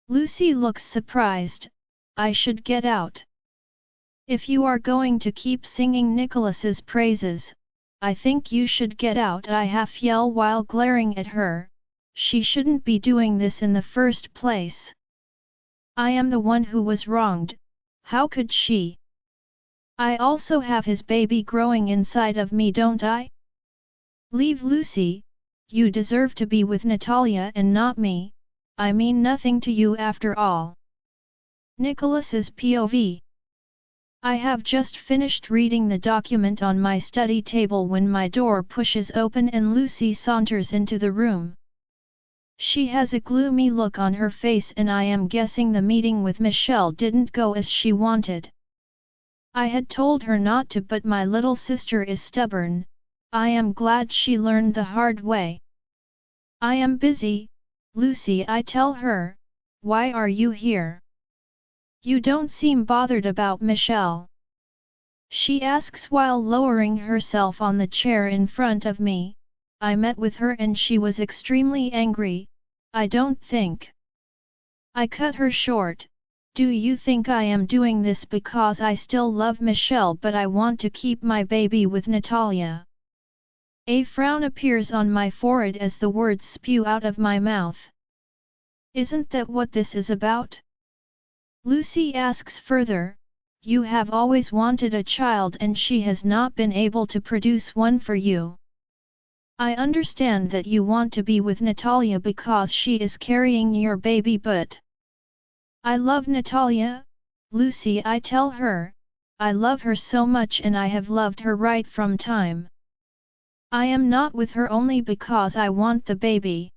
Lucy looks surprised. I should get out. If you are going to keep singing Nicholas's praises, I think you should get out, I half yell while glaring at her. She shouldn't be doing this in the first place. I am the one who was wronged. How could she? I also have his baby growing inside of me, don't I? Leave Lucy. You deserve to be with Natalia and not me. I mean nothing to you after all. Nicholas's POV. I have just finished reading the document on my study table when my door pushes open and Lucy saunters into the room. She has a gloomy look on her face and I am guessing the meeting with Michelle didn't go as she wanted. I had told her not to, but my little sister is stubborn. I am glad she learned the hard way. I am busy, Lucy, I tell her. Why are you here? You don't seem bothered about Michelle. She asks while lowering herself on the chair in front of me. I met with her and she was extremely angry. I don't think. I cut her short. Do you think I am doing this because I still love Michelle but I want to keep my baby with Natalia? A frown appears on my forehead as the words spew out of my mouth. Isn't that what this is about? Lucy asks further. You have always wanted a child and she has not been able to produce one for you. I understand that you want to be with Natalia because she is carrying your baby, but I love Natalia, Lucy, I tell her. I love her so much and I have loved her right from time. I am not with her only because I want the baby.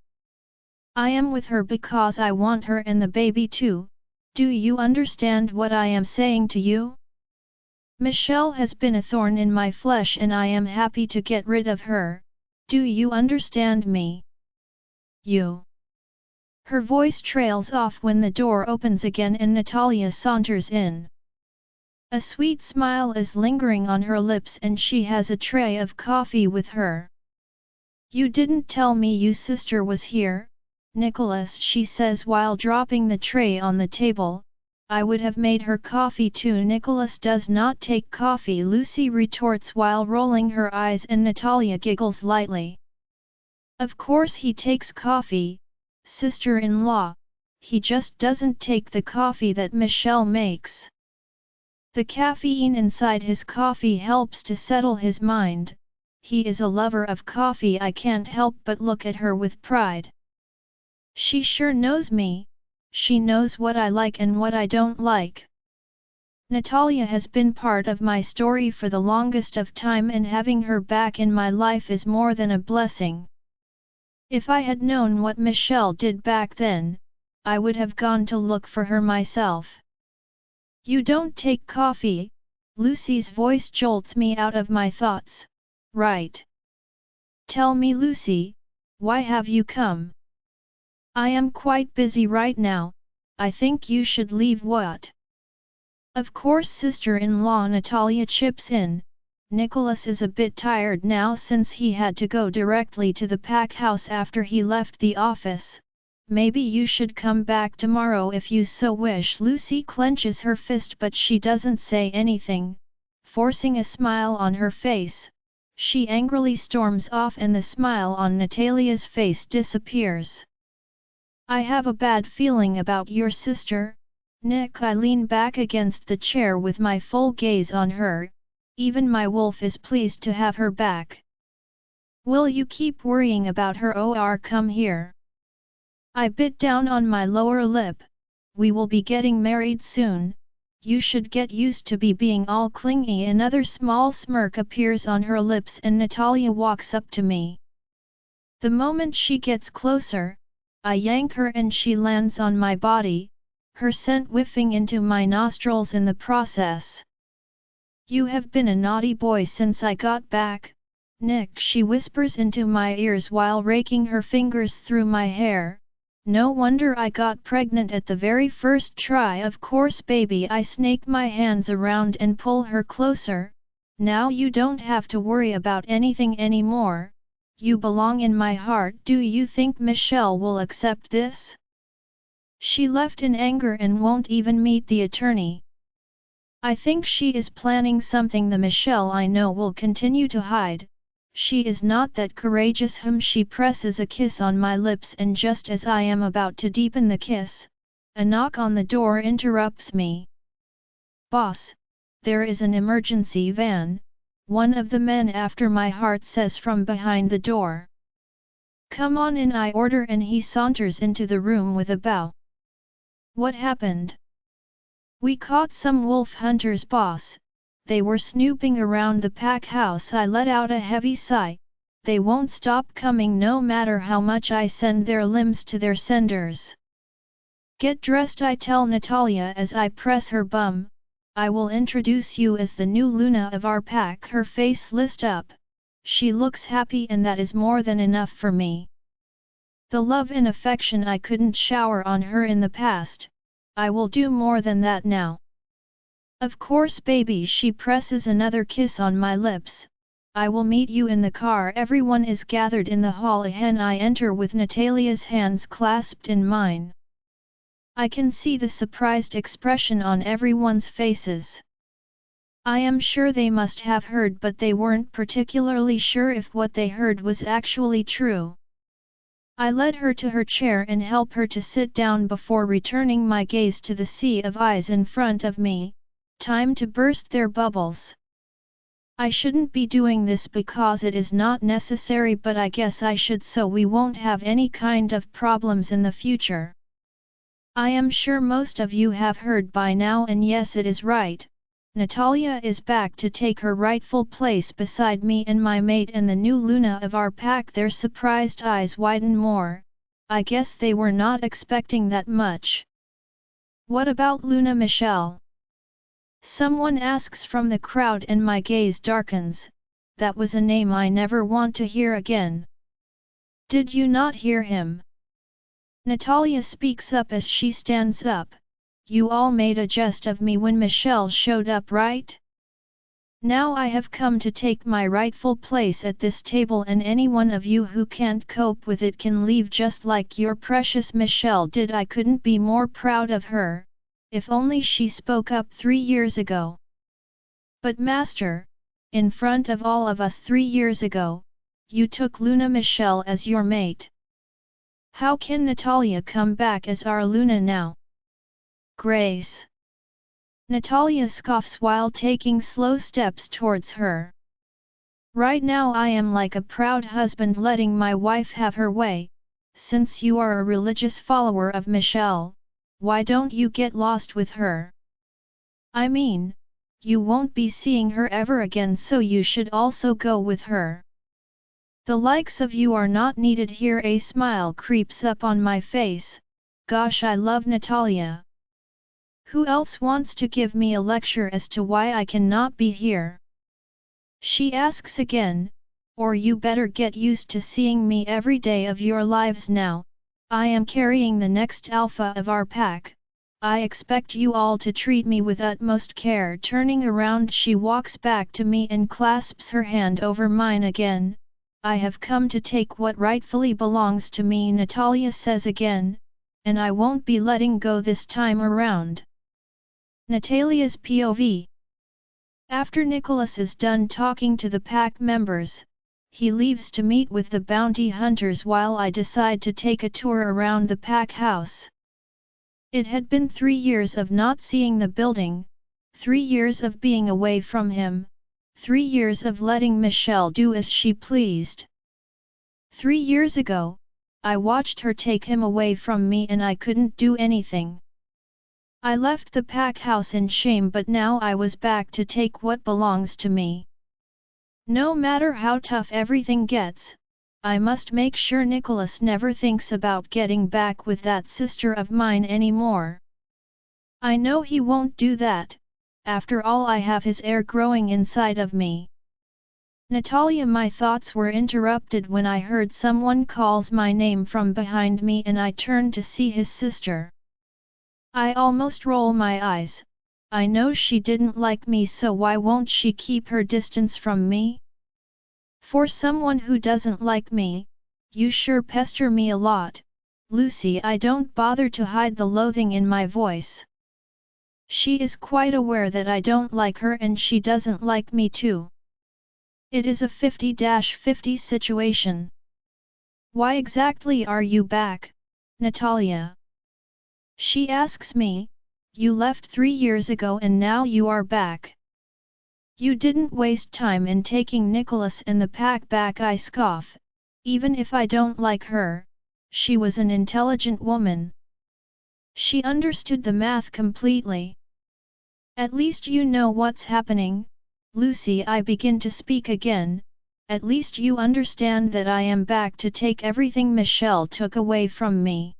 I am with her because I want her and the baby too. Do you understand what I am saying to you? Michelle has been a thorn in my flesh and I am happy to get rid of her. Do you understand me? You. Her voice trails off when the door opens again and Natalia saunters in. A sweet smile is lingering on her lips and she has a tray of coffee with her. You didn't tell me your sister was here, Nicholas, she says while dropping the tray on the table. I would have made her coffee too. Nicholas does not take coffee, Lucy retorts while rolling her eyes, and Natalia giggles lightly. Of course he takes coffee, sister-in-law, he just doesn't take the coffee that Michelle makes. The caffeine inside his coffee helps to settle his mind. He is a lover of coffee. I can't help but look at her with pride. She sure knows me, she knows what I like and what I don't like. Natalia has been part of my story for the longest of time, and having her back in my life is more than a blessing. If I had known what Michelle did back then, I would have gone to look for her myself. You don't take coffee? Lucy's voice jolts me out of my thoughts. Right. Tell me, Lucy, why have you come? I am quite busy right now, I think you should leave. What? Of course, sister-in-law, Natalia chips in. Nicholas is a bit tired now since he had to go directly to the pack house after he left the office. Maybe you should come back tomorrow if you so wish. Lucy clenches her fist but she doesn't say anything, forcing a smile on her face. She angrily storms off and the smile on Natalia's face disappears. I have a bad feeling about your sister, Nick. I lean back against the chair with my full gaze on her. Even my wolf is pleased to have her back. Will you keep worrying about her or come here? I bit down on my lower lip. We will be getting married soon. You should get used to being all clingy. Another small smirk appears on her lips and Natalia walks up to me. The moment she gets closer, I yank her and she lands on my body, her scent whiffing into my nostrils in the process. You have been a naughty boy since I got back, Nick, she whispers into my ears while raking her fingers through my hair. No wonder I got pregnant at the very first try. Of course, baby. I snake my hands around and pull her closer. Now you don't have to worry about anything anymore. You belong in my heart. Do you think Michelle will accept this? She left in anger and won't even meet the attorney. I think she is planning something the Michelle I know will continue to hide. She is not that courageous. She presses a kiss on my lips and just as I am about to deepen the kiss, a knock on the door interrupts me. Boss, there is an emergency van, one of the men after my heart says from behind the door. Come on in, I order, and he saunters into the room with a bow. What happened? We caught some wolf hunters, boss. They were snooping around the pack house. I let out a heavy sigh. They won't stop coming no matter how much I send their limbs to their senders. Get dressed, I tell Natalia as I press her bum. I will introduce you as the new Luna of our pack. Her face lit up. She looks happy and that is more than enough for me. The love and affection I couldn't shower on her in the past, I will do more than that now. Of course, baby. She presses another kiss on my lips. I will meet you in the car. Everyone is gathered in the hall and I enter with Natalia's hands clasped in mine. I can see the surprised expression on everyone's faces. I am sure they must have heard, but they weren't particularly sure if what they heard was actually true. I led her to her chair and help her to sit down before returning my gaze to the sea of eyes in front of me. Time to burst their bubbles. I shouldn't be doing this because it is not necessary, but I guess I should so we won't have any kind of problems in the future. I am sure most of you have heard by now, and yes, it is right. Natalia is back to take her rightful place beside me and my mate and the new Luna of our pack. Their surprised eyes widen more. I guess they were not expecting that much. What about Luna Michelle? Someone asks from the crowd and my gaze darkens. That was a name I never want to hear again. Did you not hear him? Natalia speaks up as she stands up. you all made a jest of me when Michelle showed up, right? Now I have come to take my rightful place at this table, and any one of you who can't cope with it can leave, just like your precious Michelle did. I couldn't be more proud of her, if only she spoke up 3 years ago. But master, in front of all of us 3 years ago, you took Luna Michelle as your mate. How can Natalia come back as our Luna now? Grace. Natalia scoffs while taking slow steps towards her. Right now I am like a proud husband letting my wife have her way. Since you are a religious follower of Michelle, why don't you get lost with her? I mean, you won't be seeing her ever again, so you should also go with her. The likes of you are not needed here. A smile creeps up on my face. Gosh, I love Natalia. Who else wants to give me a lecture as to why I cannot be here? She asks again, or you better get used to seeing me every day of your lives now. I am carrying the next alpha of our pack. I expect you all to treat me with utmost care. Turning around, she walks back to me and clasps her hand over mine again. I have come to take what rightfully belongs to me, Natalia says again, and I won't be letting go this time around. Natalia's POV. After Nicholas is done talking to the pack members, he leaves to meet with the bounty hunters while I decide to take a tour around the pack house. It had been 3 years of not seeing the building, 3 years of being away from him, 3 years of letting Michelle do as she pleased. 3 years ago, I watched her take him away from me and I couldn't do anything. I left the pack house in shame, but now I was back to take what belongs to me. No matter how tough everything gets, I must make sure Nicholas never thinks about getting back with that sister of mine anymore. I know he won't do that. After all, I have his heir growing inside of me. Natalia, my thoughts were interrupted when I heard someone calls my name from behind me and I turned to see his sister. I almost roll my eyes. I know she didn't like me, so why won't she keep her distance from me? For someone who doesn't like me, you sure pester me a lot, Lucy. I don't bother to hide the loathing in my voice. She is quite aware that I don't like her and she doesn't like me too. It is a 50-50 situation. Why exactly are you back, Natalia? She asks me. You left 3 years ago and now you are back. You didn't waste time in taking Nicholas and the pack back, I scoff. Even if I don't like her, she was an intelligent woman. She understood the math completely. At least you know what's happening, Lucy. I begin to speak again. At least you understand that I am back to take everything Michelle took away from me.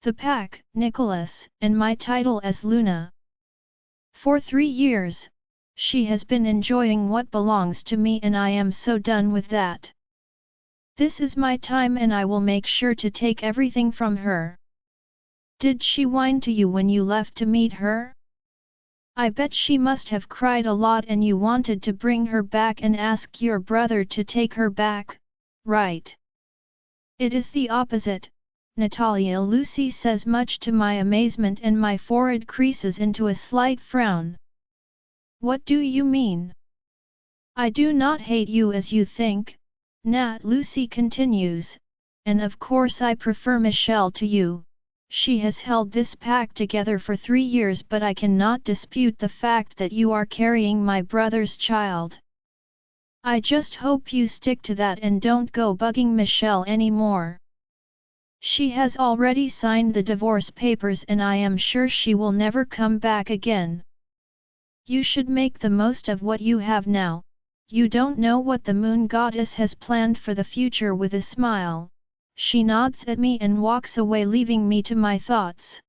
The pack, Nicholas, and my title as Luna. For 3 years, she has been enjoying what belongs to me and I am so done with that. This is my time and I will make sure to take everything from her. Did she whine to you when you left to meet her? I bet she must have cried a lot and you wanted to bring her back and ask your brother to take her back, right? It is the opposite, Natalia, Lucy says, much to my amazement, and my forehead creases into a slight frown. What do you mean? I do not hate you as you think, Nat, Lucy continues, and of course I prefer Michelle to you. She has held this pack together for 3 years, but I cannot dispute the fact that you are carrying my brother's child. I just hope you stick to that and don't go bugging Michelle anymore. She has already signed the divorce papers and I am sure she will never come back again. You should make the most of what you have now. You don't know what the moon goddess has planned for the future. With a smile, she nods at me and walks away, leaving me to my thoughts.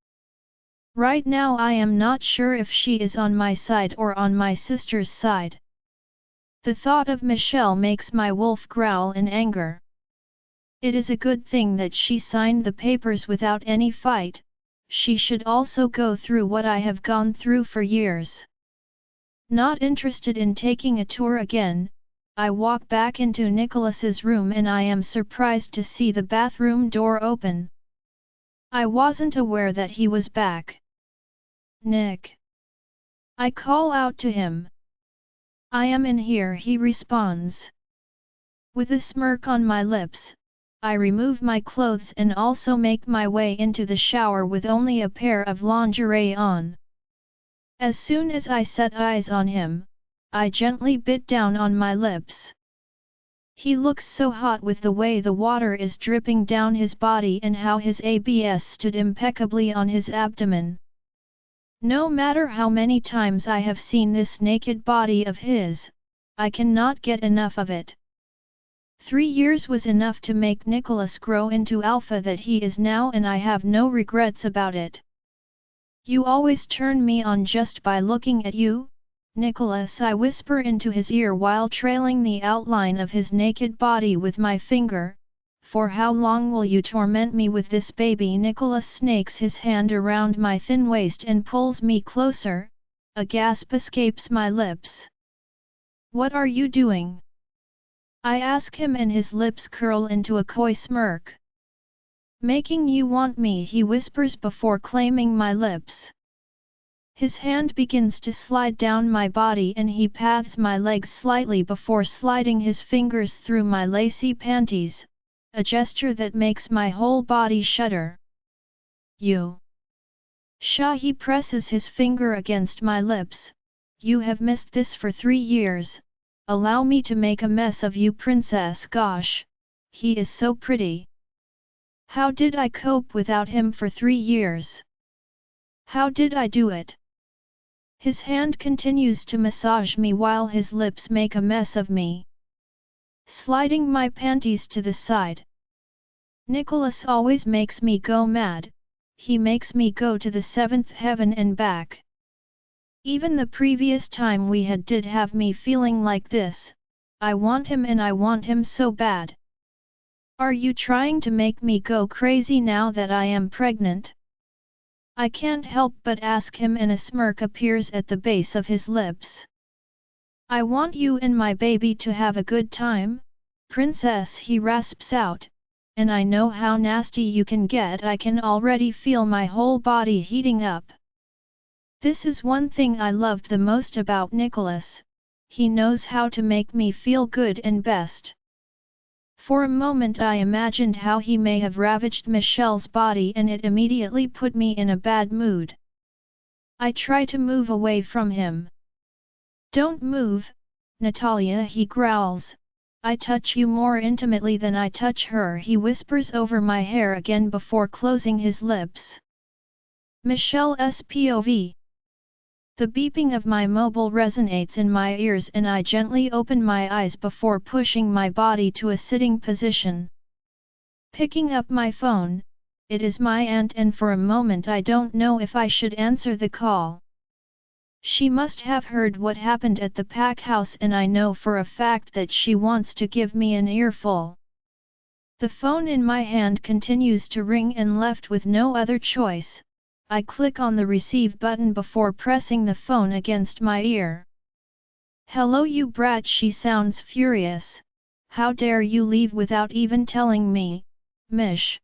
Right now I am not sure if she is on my side or on my sister's side. The thought of Michelle makes my wolf growl in anger. It is a good thing that she signed the papers without any fight, she should also go through what I have gone through for years. Not interested in taking a tour again, I walk back into Nicholas's room and I am surprised to see the bathroom door open. I wasn't aware that he was back. Nick. I call out to him. I am in here, he responds. With a smirk on my lips, I remove my clothes and also make my way into the shower with only a pair of lingerie on. As soon as I set eyes on him, I gently bit down on my lips. He looks so hot with the way the water is dripping down his body and how his abs stood impeccably on his abdomen. No matter how many times I have seen this naked body of his, I cannot get enough of it. 3 years was enough to make Nicholas grow into alpha that he is now, and I have no regrets about it. You always turn me on just by looking at you, Nicholas, I whisper into his ear while trailing the outline of his naked body with my finger. For how long will you torment me with this, baby? Nicholas snakes his hand around my thin waist and pulls me closer. A gasp escapes my lips. What are you doing? I ask him and his lips curl into a coy smirk. Making you want me, he whispers before claiming my lips. His hand begins to slide down my body and he pats my legs slightly before sliding his fingers through my lacy panties, a gesture that makes my whole body shudder. You. Shah, he presses his finger against my lips. You have missed this for 3 years. Allow me to make a mess of you, princess. Gosh, he is so pretty. How did I cope without him for 3 years? How did I do it? His hand continues to massage me while his lips make a mess of me, sliding my panties to the side. Nicholas always makes me go mad. He makes me go to the 7th heaven and back. Even the previous time we had did have me feeling like this. I want him and I want him so bad. Are you trying to make me go crazy now that I am pregnant? I can't help but ask him and a smirk appears at the base of his lips. I want you and my baby to have a good time, princess, he rasps out, and I know how nasty you can get. I can already feel my whole body heating up. This is one thing I loved the most about Nicholas. He knows how to make me feel good and best. For a moment I imagined how he may have ravaged Michelle's body and it immediately put me in a bad mood. I try to move away from him. Don't move, Natalia, he growls. I touch you more intimately than I touch her, he whispers over my hair again before closing his lips. Michelle's POV. The beeping of my mobile resonates in my ears and I gently open my eyes before pushing my body to a sitting position. Picking up my phone, it is my aunt and for a moment I don't know if I should answer the call. She must have heard what happened at the pack house and I know for a fact that she wants to give me an earful. The phone in my hand continues to ring and left with no other choice, I click on the receive button before pressing the phone against my ear. Hello you brat, she sounds furious. How dare you leave without even telling me, Mish.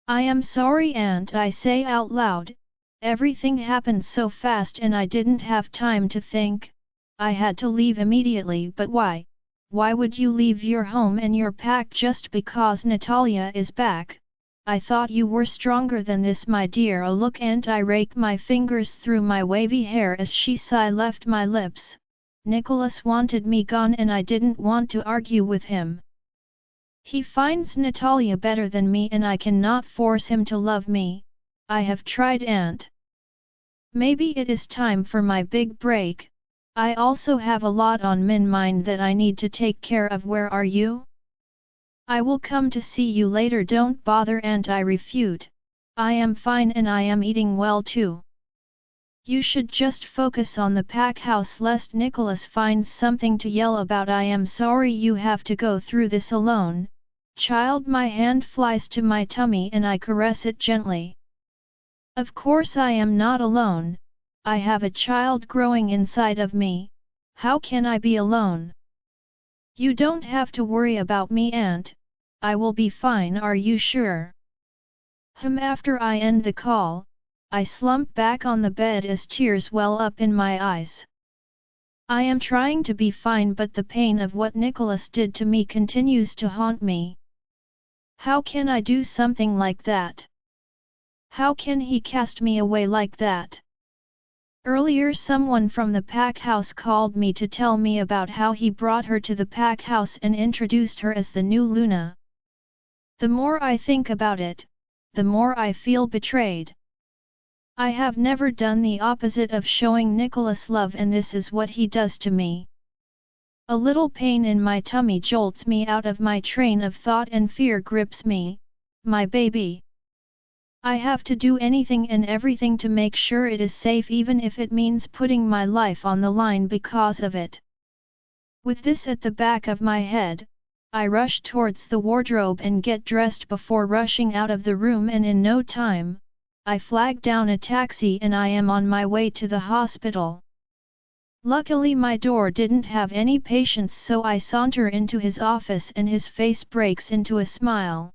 I am sorry aunt, I say out loud. Everything happened so fast and I didn't have time to think. I had to leave immediately, but why? Why would you leave your home and your pack just because Natalia is back? I thought you were stronger than this, my dear. A look, and I rake my fingers through my wavy hair as she sigh left my lips. Nicholas wanted me gone and I didn't want to argue with him. He finds Natalia better than me and I cannot force him to love me. I have tried, aunt. Maybe it is time for my big break. I also have a lot on my mind that I need to take care of. Where are you? I will come to see you later, don't bother, aunt, I refute. I am fine and I am eating well too. You should just focus on the pack house lest Nicholas finds something to yell about. I am sorry you have to go through this alone, child. My hand flies to my tummy and I caress it gently. Of course I am not alone, I have a child growing inside of me, how can I be alone? You don't have to worry about me, Aunt, I will be fine, are you sure? After I end the call, I slump back on the bed as tears well up in my eyes. I am trying to be fine, but the pain of what Nicholas did to me continues to haunt me. How can I do something like that? How can he cast me away like that? Earlier someone from the pack house called me to tell me about how he brought her to the pack house and introduced her as the new Luna. The more I think about it, the more I feel betrayed. I have never done the opposite of showing Nicholas love, and this is what he does to me. A little pain in my tummy jolts me out of my train of thought and fear grips me, my baby. I have to do anything and everything to make sure it is safe, even if it means putting my life on the line because of it. With this at the back of my head, I rush towards the wardrobe and get dressed before rushing out of the room, and in no time, I flag down a taxi and I am on my way to the hospital. Luckily my door didn't have any patients, so I saunter into his office and his face breaks into a smile.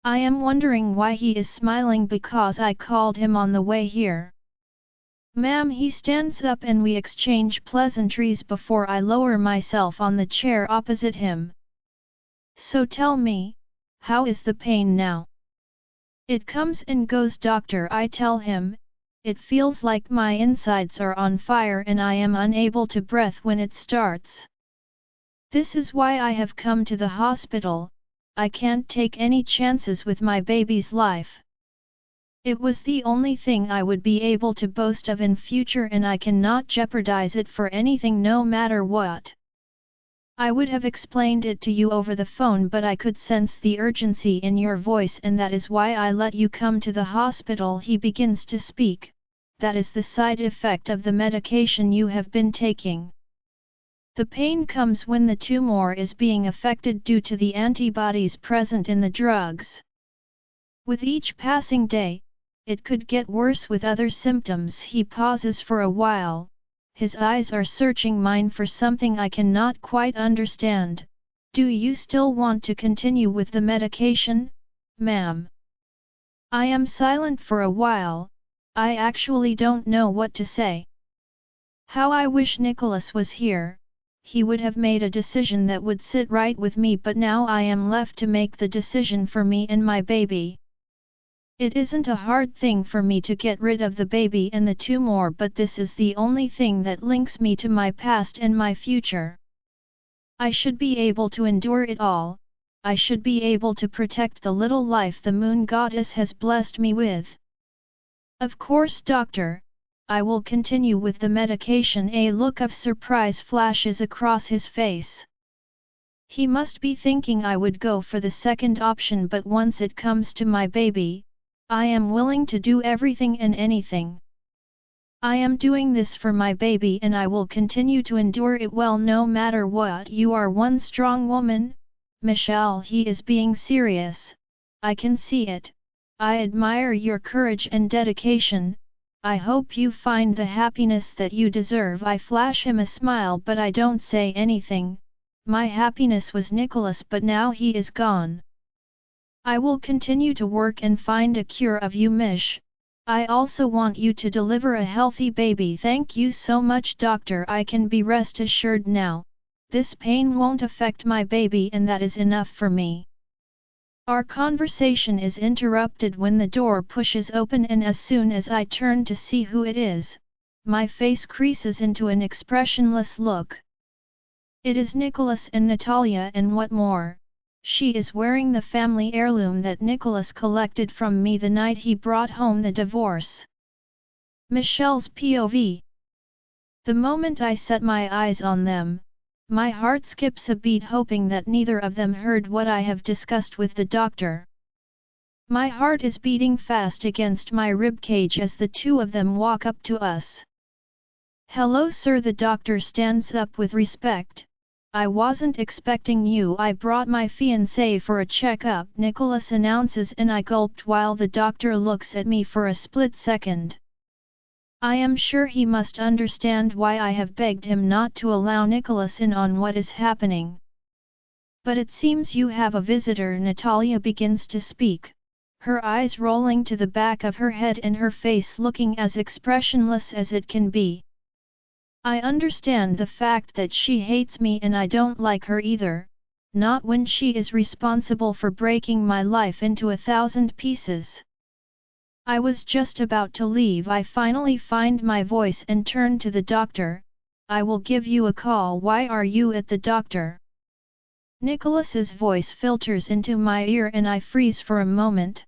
I am wondering why he is smiling because I called him on the way here. Ma'am, he stands up and we exchange pleasantries before I lower myself on the chair opposite him. So tell me, how is the pain now? It comes and goes, doctor, I tell him. It feels like my insides are on fire and I am unable to breathe when it starts. This is why I have come to the hospital. I can't take any chances with my baby's life. It was the only thing I would be able to boast of in future, and I cannot jeopardize it for anything, no matter what. I would have explained it to you over the phone, but I could sense the urgency in your voice, and that is why I let you come to the hospital. He begins to speak. That is the side effect of the medication you have been taking. The pain comes when the tumor is being affected due to the antibodies present in the drugs. With each passing day, it could get worse with other symptoms. He pauses for a while. His eyes are searching mine for something I cannot quite understand. Do you still want to continue with the medication, ma'am? I am silent for a while. I actually don't know what to say. How I wish Nicholas was here. He would have made a decision that would sit right with me, but now I am left to make the decision for me and my baby. It isn't a hard thing for me to get rid of the baby and the tumor, but this is the only thing that links me to my past and my future. I should be able to endure it all. I should be able to protect the little life the moon goddess has blessed me with. Of course, doctor, I will continue with the medication. A look of surprise flashes across his face. He must be thinking I would go for the second option, but once it comes to my baby, I am willing to do everything and anything. I am doing this for my baby and I will continue to endure it well no matter what. You are one strong woman, Michelle. He is being serious. I can see it. I admire your courage and dedication. I hope you find the happiness that you deserve. I flash him a smile, but I don't say anything. My happiness was Nicholas, but now he is gone. I will continue to work and find a cure of you, Mish. I also want you to deliver a healthy baby. Thank you so much, doctor. I can be rest assured now. This pain won't affect my baby, and that is enough for me. Our conversation is interrupted when the door pushes open, and as soon as I turn to see who it is, my face creases into an expressionless look. It is Nicholas and Natalia, and what more, she is wearing the family heirloom that Nicholas collected from me the night he brought home the divorce. Michelle's POV. The moment I set my eyes on them, my heart skips a beat, hoping that neither of them heard what I have discussed with the doctor. My heart is beating fast against my ribcage as the two of them walk up to us. Hello, sir. The doctor stands up with respect. I wasn't expecting you. I brought my fiancé for a checkup, Nicholas announces, and I gulped while the doctor looks at me for a split second. I am sure he must understand why I have begged him not to allow Nicholas in on what is happening. But it seems you have a visitor. Natalia begins to speak, her eyes rolling to the back of her head and her face looking as expressionless as it can be. I understand the fact that she hates me and I don't like her either, not when she is responsible for breaking my life into 1,000 pieces. I was just about to leave. I finally find my voice and turn to the doctor. I will give you a call. Why are you at the doctor? Nicholas's voice filters into my ear and I freeze for a moment.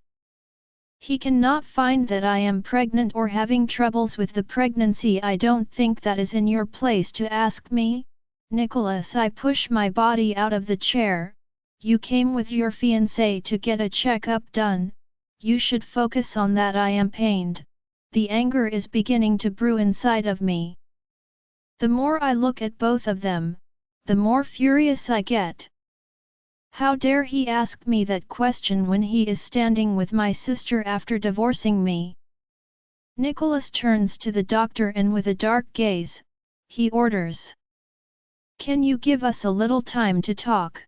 He cannot find that I am pregnant or having troubles with the pregnancy. I don't think that is in your place to ask me, Nicholas. I push my body out of the chair. You came with your fiancé to get a checkup done. You should focus on that. I am pained. The anger is beginning to brew inside of me. The more I look at both of them, the more furious I get. How dare he ask me that question when he is standing with my sister after divorcing me? Nicholas turns to the doctor and with a dark gaze, he orders. Can you give us a little time to talk?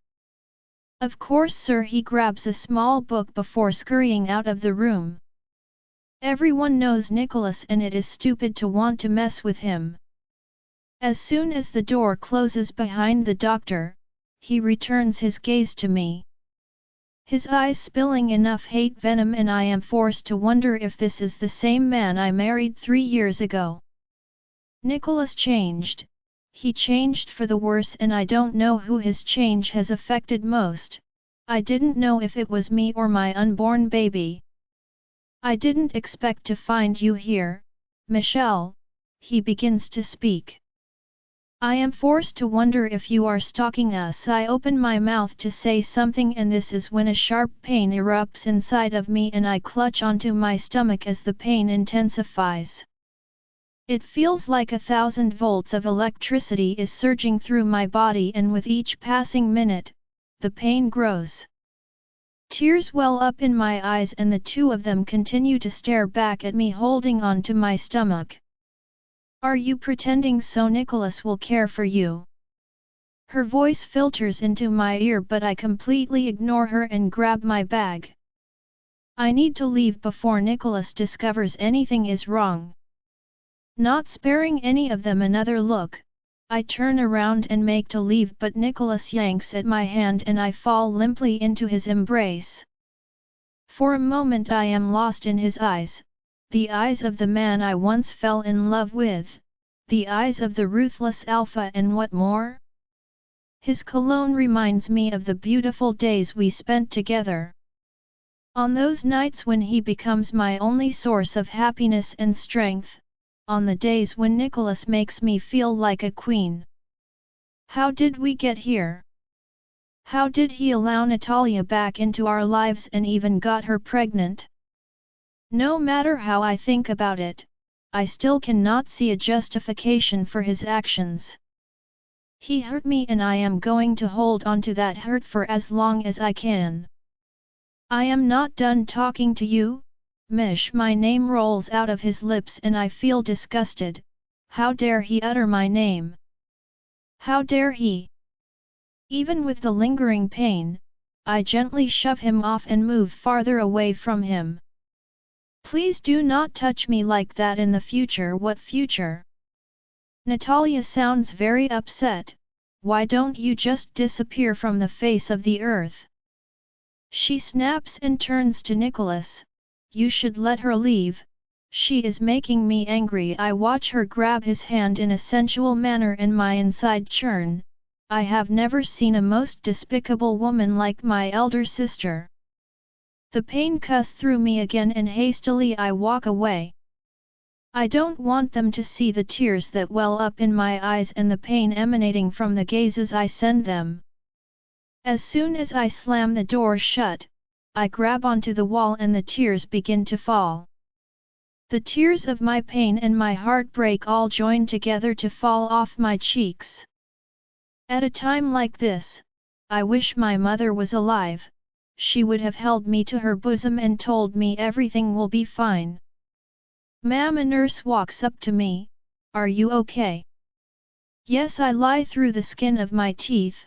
Of course, sir. He grabs a small book before scurrying out of the room. Everyone knows Nicholas and it is stupid to want to mess with him. As soon as the door closes behind the doctor, he returns his gaze to me. His eyes spilling enough hate venom and I am forced to wonder if this is the same man I married 3 years ago. Nicholas changed. He changed for the worse and I don't know who his change has affected most. I didn't know if it was me or my unborn baby. I didn't expect to find you here, Michelle. He begins to speak. I am forced to wonder if you are stalking us. I open my mouth to say something and this is when a sharp pain erupts inside of me and I clutch onto my stomach as the pain intensifies. It feels like 1,000 volts of electricity is surging through my body and with each passing minute, the pain grows. Tears well up in my eyes and the two of them continue to stare back at me holding on to my stomach. Are you pretending so Nicholas will care for you? Her voice filters into my ear but I completely ignore her and grab my bag. I need to leave before Nicholas discovers anything is wrong. Not sparing any of them another look, I turn around and make to leave but Nicholas yanks at my hand and I fall limply into his embrace. For a moment I am lost in his eyes. The eyes of the man I once fell in love with, the eyes of the ruthless alpha and what more? His cologne reminds me of the beautiful days we spent together. On those nights when he becomes my only source of happiness and strength, on the days when Nicholas makes me feel like a queen. How did we get here? How did he allow Natalia back into our lives and even got her pregnant? No matter how I think about it, I still cannot see a justification for his actions. He hurt me and I am going to hold on to that hurt for as long as I can. I am not done talking to you, Mish. My name rolls out of his lips and I feel disgusted. How dare he utter my name? How dare he? Even with the lingering pain, I gently shove him off and move farther away from him. Please do not touch me like that in the future. What future? Natalia sounds very upset. Why don't you just disappear from the face of the earth? She snaps and turns to Nicholas. You should let her leave. She is making me angry. I watch her grab his hand in a sensual manner and my inside churn. I have never seen a most despicable woman like my elder sister. The pain cuts through me again and hastily I walk away. I don't want them to see the tears that well up in my eyes and the pain emanating from the gazes I send them. As soon as I slam the door shut, I grab onto the wall and the tears begin to fall. The tears of my pain and my heartbreak all join together to fall off my cheeks. At a time like this, I wish my mother was alive. She would have held me to her bosom and told me everything will be fine. Ma'am, a nurse walks up to me. Are you okay? Yes, I lie through the skin of my teeth,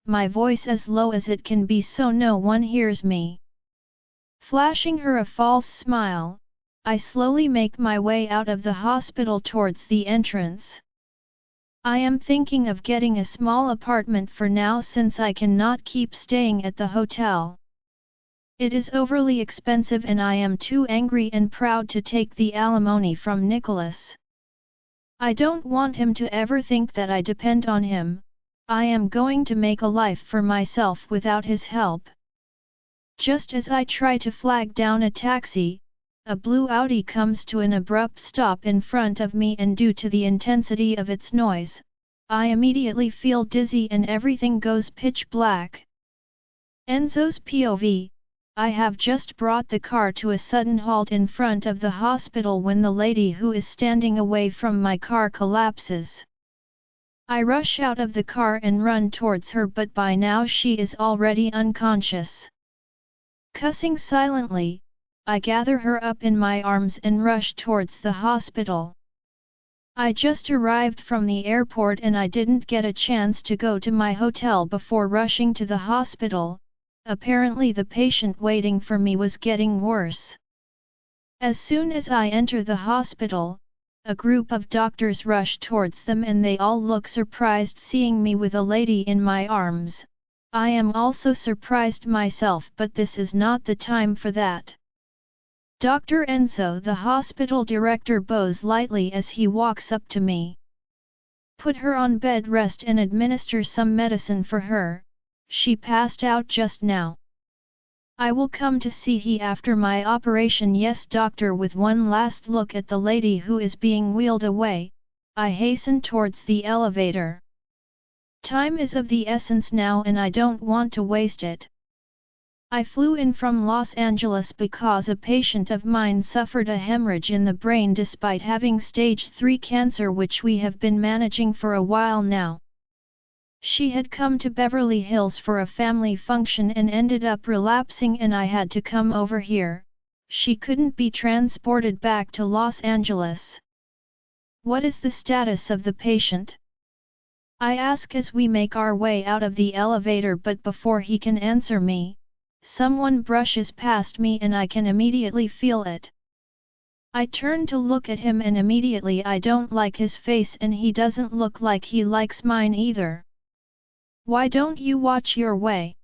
my voice as low as it can be so no one hears me. Flashing her a false smile, I slowly make my way out of the hospital towards the entrance. I am thinking of getting a small apartment for now since I cannot keep staying at the hotel. It is overly expensive and I am too angry and proud to take the alimony from Nicholas. I don't want him to ever think that I depend on him. I am going to make a life for myself without his help. Just as I try to flag down a taxi, a blue Audi comes to an abrupt stop in front of me and due to the intensity of its noise, I immediately feel dizzy and everything goes pitch black. Enzo's POV, I have just brought the car to a sudden halt in front of the hospital when the lady who is standing away from my car collapses. I rush out of the car and run towards her, but by now she is already unconscious. Cussing silently, I gather her up in my arms and rush towards the hospital. I just arrived from the airport and I didn't get a chance to go to my hotel before rushing to the hospital. Apparently the patient waiting for me was getting worse. As soon as I enter the hospital, a group of doctors rush towards them and they all look surprised seeing me with a lady in my arms. I am also surprised myself, but this is not the time for that. Dr. Enzo, the hospital director, bows lightly as he walks up to me. Put her on bed rest and administer some medicine for her. She passed out just now. I will come to see he after my operation. Yes, doctor. With one last look at the lady who is being wheeled away, I hasten towards the elevator. Time is of the essence now and I don't want to waste it. I flew in from Los Angeles because a patient of mine suffered a hemorrhage in the brain despite having stage 3 cancer, which we have been managing for a while now. She had come to Beverly Hills for a family function and ended up relapsing and I had to come over here. She couldn't be transported back to Los Angeles. What is the status of the patient? I ask as we make our way out of the elevator, but before he can answer me, someone brushes past me and I can immediately feel it. I turn to look at him and immediately I don't like his face and he doesn't look like he likes mine either. Why don't you watch your way?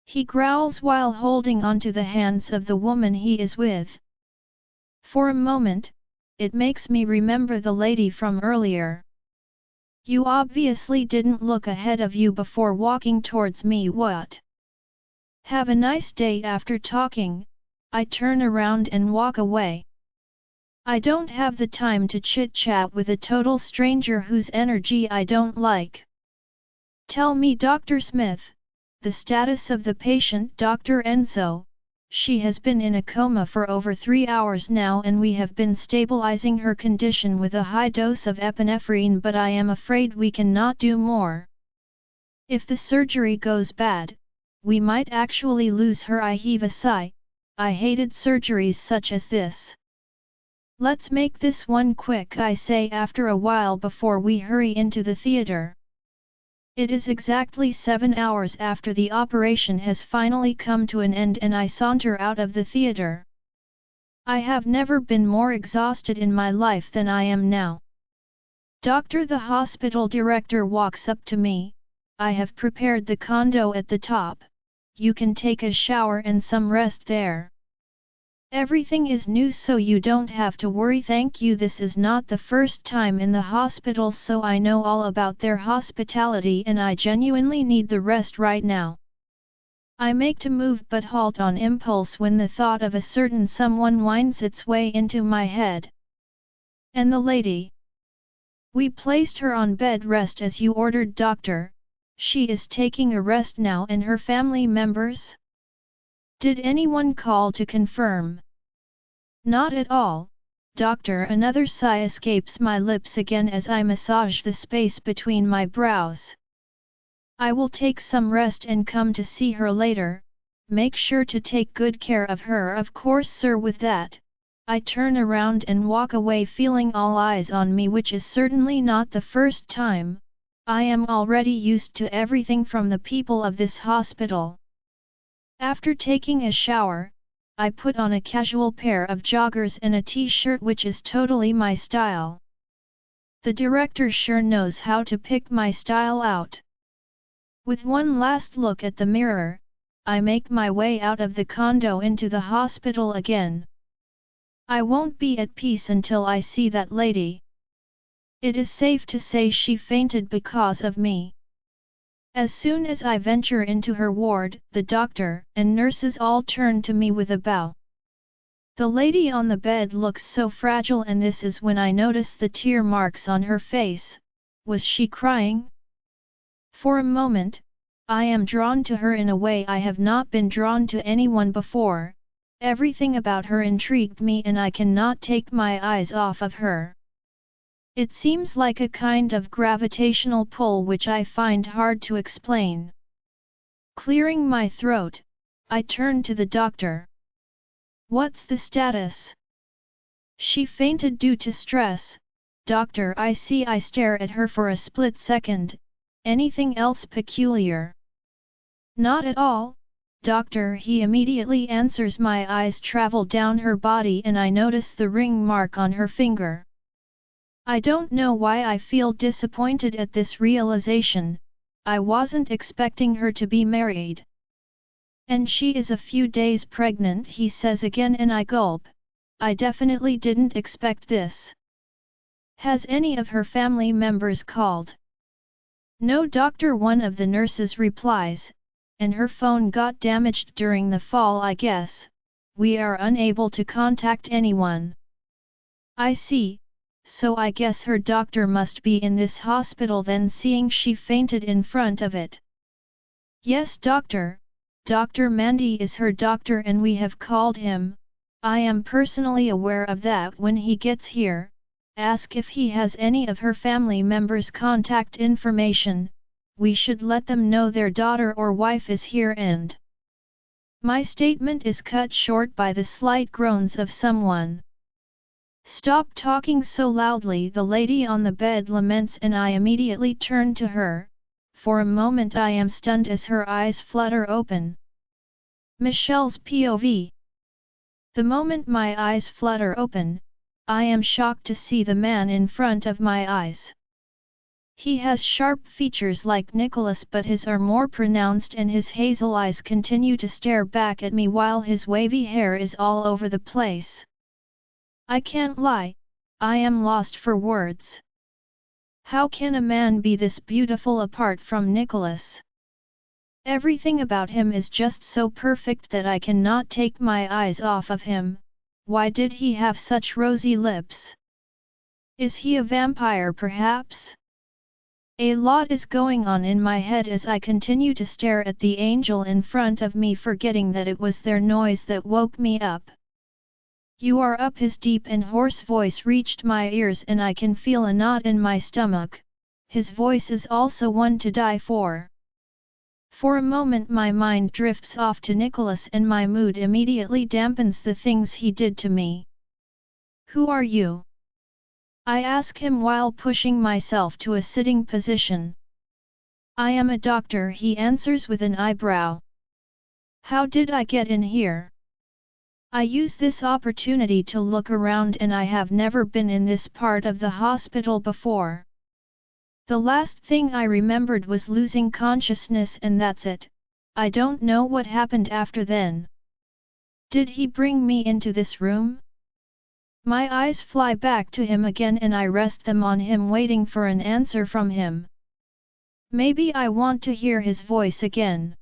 He growls while holding onto the hands of the woman he is with. For a moment, it makes me remember the lady from earlier. You obviously didn't look ahead of you before walking towards me. What? Have a nice day. After talking, I turn around and walk away. I don't have the time to chit-chat with a total stranger whose energy I don't like. Tell me, Dr. Smith, the status of the patient. Dr. Enzo, she has been in a coma for over 3 hours now and we have been stabilizing her condition with a high dose of epinephrine, but I am afraid we cannot do more. If the surgery goes bad, we might actually lose her. I heave a sigh. I hated surgeries such as this. Let's make this one quick, I say after a while before we hurry into the theater. It is exactly 7 hours after the operation has finally come to an end and I saunter out of the theater. I have never been more exhausted in my life than I am now. Doctor, the hospital director, walks up to me. I have prepared the condo at the top. You can take a shower and some rest there. Everything is new so you don't have to worry. Thank you. This is not the first time in the hospital, so I know all about their hospitality and I genuinely need the rest right now. I make to move but halt on impulse when the thought of a certain someone winds its way into my head. And the lady? We placed her on bed rest as you ordered, doctor. She is taking a rest now. And her family members? Did anyone call to confirm? Not at all, doctor. Another sigh escapes my lips again as I massage the space between my brows. I will take some rest and come to see her later. Make sure to take good care of her, of course sir. With that, I turn around and walk away feeling all eyes on me, which is certainly not the first time. I am already used to everything from the people of this hospital. After taking a shower, I put on a casual pair of joggers and a t-shirt, which is totally my style. The director sure knows how to pick my style out. With one last look at the mirror, I make my way out of the condo into the hospital again. I won't be at peace until I see that lady. It is safe to say she fainted because of me. As soon as I venture into her ward, the doctor and nurses all turn to me with a bow. The lady on the bed looks so fragile, and this is when I notice the tear marks on her face. Was she crying? For a moment, I am drawn to her in a way I have not been drawn to anyone before. Everything about her intrigued me and I cannot take my eyes off of her. It seems like a kind of gravitational pull which I find hard to explain. Clearing my throat, I turn to the doctor. What's the status? She fainted due to stress, doctor. I see. I stare at her for a split second. Anything else peculiar? Not at all, doctor. He immediately answers. My eyes travel down her body and I notice the ring mark on her finger. I don't know why I feel disappointed at this realization. I wasn't expecting her to be married. And she is a few days pregnant, he says again, and I gulp. I definitely didn't expect this. Has any of her family members called? No, doctor, one of the nurses replies, and her phone got damaged during the fall, I guess. We are unable to contact anyone. I see, so I guess her doctor must be in this hospital then, seeing she fainted in front of it. Yes, doctor. Dr. Mandy is her doctor and we have called him. I am personally aware of that. When he gets here, ask if he has any of her family members' contact information. We should let them know their daughter or wife is here. And my statement is cut short by the slight groans of someone. Stop talking so loudly, the lady on the bed laments, and I immediately turn to her. For a moment I am stunned as her eyes flutter open. Michelle's POV. The moment my eyes flutter open, I am shocked to see the man in front of my eyes. He has sharp features like Nicholas, but his are more pronounced and his hazel eyes continue to stare back at me while his wavy hair is all over the place. I can't lie, I am lost for words. How can a man be this beautiful apart from Nicholas? Everything about him is just so perfect that I cannot take my eyes off of him. Why did he have such rosy lips? Is he a vampire perhaps? A lot is going on in my head as I continue to stare at the angel in front of me, forgetting that it was their noise that woke me up. You are up. His deep and hoarse voice reached my ears and I can feel a knot in my stomach. His voice is also one to die for. For a moment my mind drifts off to Nicholas and my mood immediately dampens the things he did to me. Who are you? I ask him while pushing myself to a sitting position. I am a doctor, he answers with an eyebrow. How did I get in here? I use this opportunity to look around and I have never been in this part of the hospital before. The last thing I remembered was losing consciousness and that's it. I don't know what happened after then. Did he bring me into this room? My eyes fly back to him again and I rest them on him, waiting for an answer from him. Maybe I want to hear his voice again.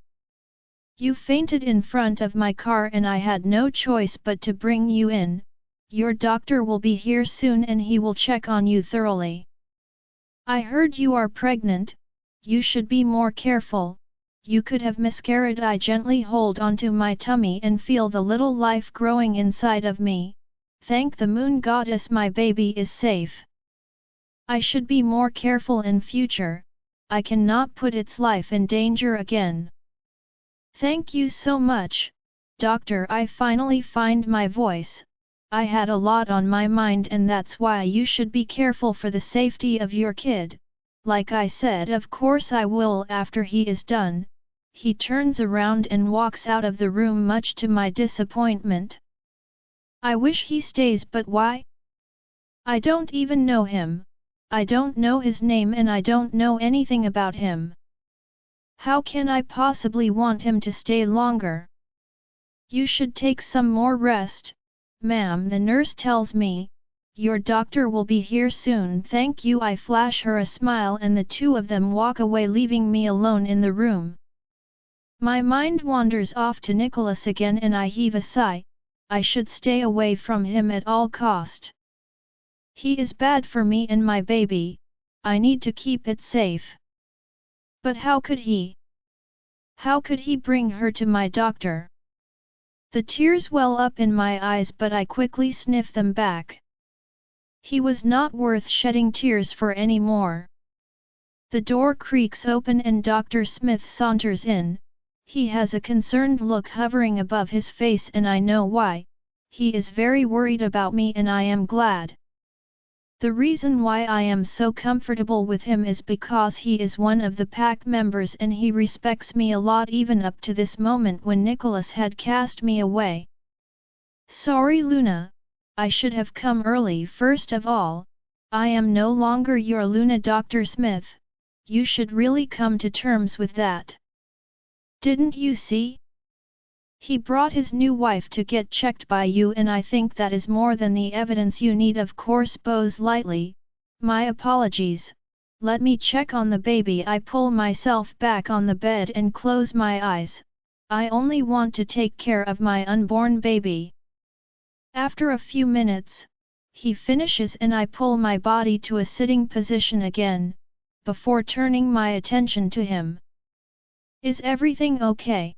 You fainted in front of my car and I had no choice but to bring you in. Your doctor will be here soon and he will check on you thoroughly. I heard you are pregnant. You should be more careful. You could have miscarried. I gently hold onto my tummy and feel the little life growing inside of me. Thank the moon goddess my baby is safe. I should be more careful in future. I cannot put its life in danger again. Thank you so much, doctor. I finally find my voice. I had a lot on my mind and that's why you should be careful for the safety of your kid. Like I said, of course I will. After he is done, he turns around and walks out of the room, much to my disappointment. I wish he stays, but why? I don't even know him. I don't know his name and I don't know anything about him. How can I possibly want him to stay longer? You should take some more rest, ma'am. The nurse tells me. Your doctor will be here soon. Thank you. I flash her a smile and the two of them walk away, leaving me alone in the room. My mind wanders off to Nicholas again and I heave a sigh. I should stay away from him at all cost. He is bad for me and my baby. I need to keep it safe. But how could he? How could he bring her to my doctor? The tears well up in my eyes, but I quickly sniff them back. He was not worth shedding tears for any more. The door creaks open and Dr. Smith saunters in. He has a concerned look hovering above his face and I know why. He is very worried about me and I am glad. The reason why I am so comfortable with him is because he is one of the pack members and he respects me a lot, even up to this moment when Nicholas had cast me away. Sorry Luna, I should have come early. First of all, I am no longer your Luna. Dr. Smith, you should really come to terms with that. Didn't you see? He brought his new wife to get checked by you and I think that is more than the evidence you need. Of course, bows lightly. My apologies. Let me check on the baby. I pull myself back on the bed and close my eyes. I only want to take care of my unborn baby. After a few minutes, he finishes and I pull my body to a sitting position again, before turning my attention to him. Is everything okay?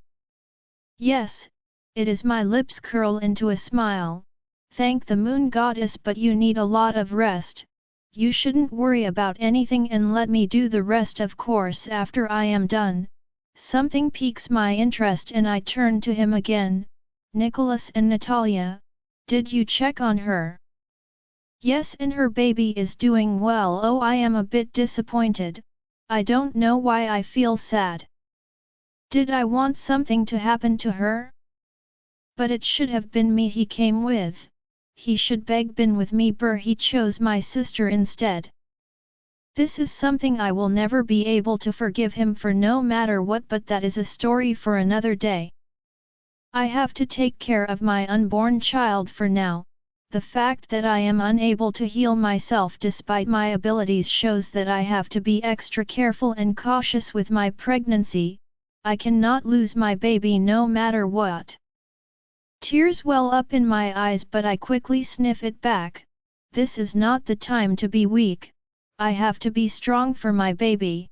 Yes, it is. My lips curl into a smile. Thank the moon goddess, but you need a lot of rest. You shouldn't worry about anything and let me do the rest. Of course, after I am done, something piques my interest and I turn to him again. Nicholas and Natalia, did you check on her? Yes, and her baby is doing well. Oh, I am a bit disappointed. I don't know why I feel sad. Did I want something to happen to her? But it should have been me he came with. He should beg been with me. He chose my sister instead. This is something I will never be able to forgive him for, no matter what, but that is a story for another day. I have to take care of my unborn child for now. The fact that I am unable to heal myself despite my abilities shows that I have to be extra careful and cautious with my pregnancy. I cannot lose my baby no matter what. Tears well up in my eyes, but I quickly sniff it back. This is not the time to be weak. I have to be strong for my baby.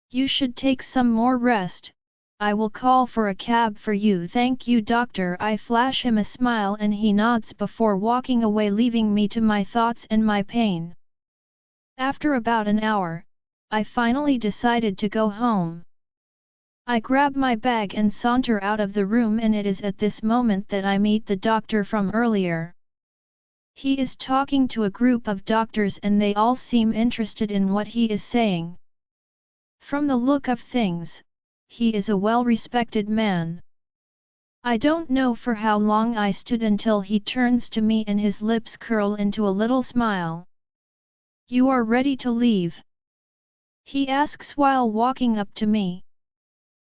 You should take some more rest. I will call for a cab for you. Thank you, doctor. I flash him a smile and he nods before walking away, leaving me to my thoughts and my pain. After about an hour, I finally decided to go home. I grab my bag and saunter out of the room, and it is at this moment that I meet the doctor from earlier. He is talking to a group of doctors and they all seem interested in what he is saying. From the look of things, he is a well-respected man. I don't know for how long I stood until he turns to me and his lips curl into a little smile. You are ready to leave? He asks while walking up to me.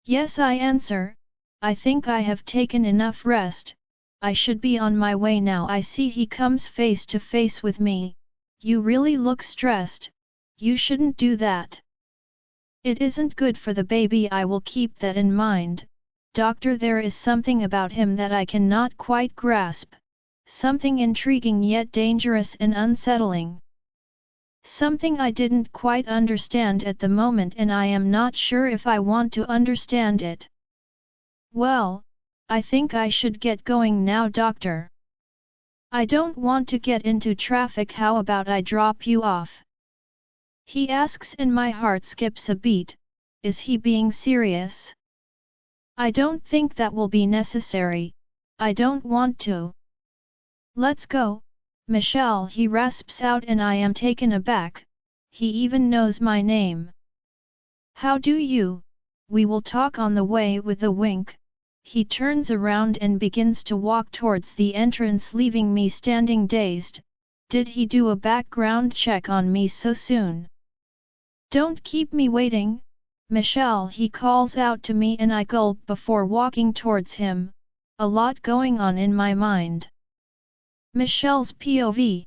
Yes, I answer. I think I have taken enough rest. I should be on my way now. I see he comes face to face with me. You really look stressed. You shouldn't do that. It isn't good for the baby. I will keep that in mind. Doctor, there is something about him that I cannot quite grasp. Something intriguing yet dangerous and unsettling. Something I didn't quite understand at the moment, and I am not sure if I want to understand it. Well, I think I should get going now, doctor. I don't want to get into traffic. How about I drop you off? He asks and my heart skips a beat. Is he being serious? I don't think that will be necessary. I don't want to. Let's go, Michelle, he rasps out, and I am taken aback. He even knows my name. How do you? We will talk on the way, with a wink. He turns around and begins to walk towards the entrance, leaving me standing dazed. Did he do a background check on me so soon? Don't keep me waiting, Michelle, he calls out to me, and I gulp before walking towards him. A lot going on in my mind. Michelle's POV.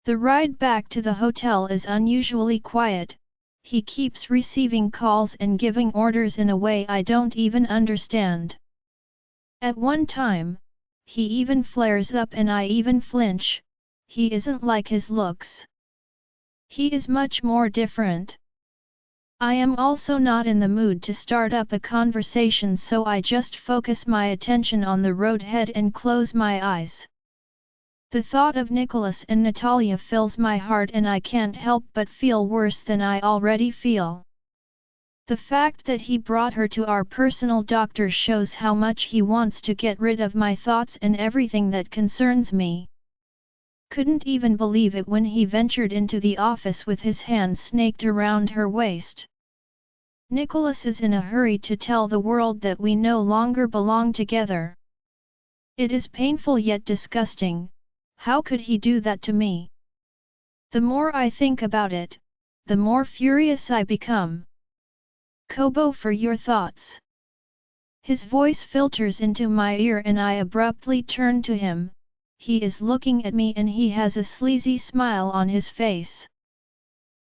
The ride back to the hotel is unusually quiet. He keeps receiving calls and giving orders in a way I don't even understand. At one time, he even flares up and I even flinch. He isn't like his looks. He is much more different. I am also not in the mood to start up a conversation, so I just focus my attention on the road ahead and close my eyes. The thought of Nicholas and Natalia fills my heart, and I can't help but feel worse than I already feel. The fact that he brought her to our personal doctor shows how much he wants to get rid of my thoughts and everything that concerns me. Couldn't even believe it when he ventured into the office with his hand snaked around her waist. Nicholas is in a hurry to tell the world that we no longer belong together. It is painful yet disgusting. How could he do that to me? The more I think about it, the more furious I become. Kobo, for your thoughts. His voice filters into my ear and I abruptly turn to him. He is looking at me and he has a sleazy smile on his face.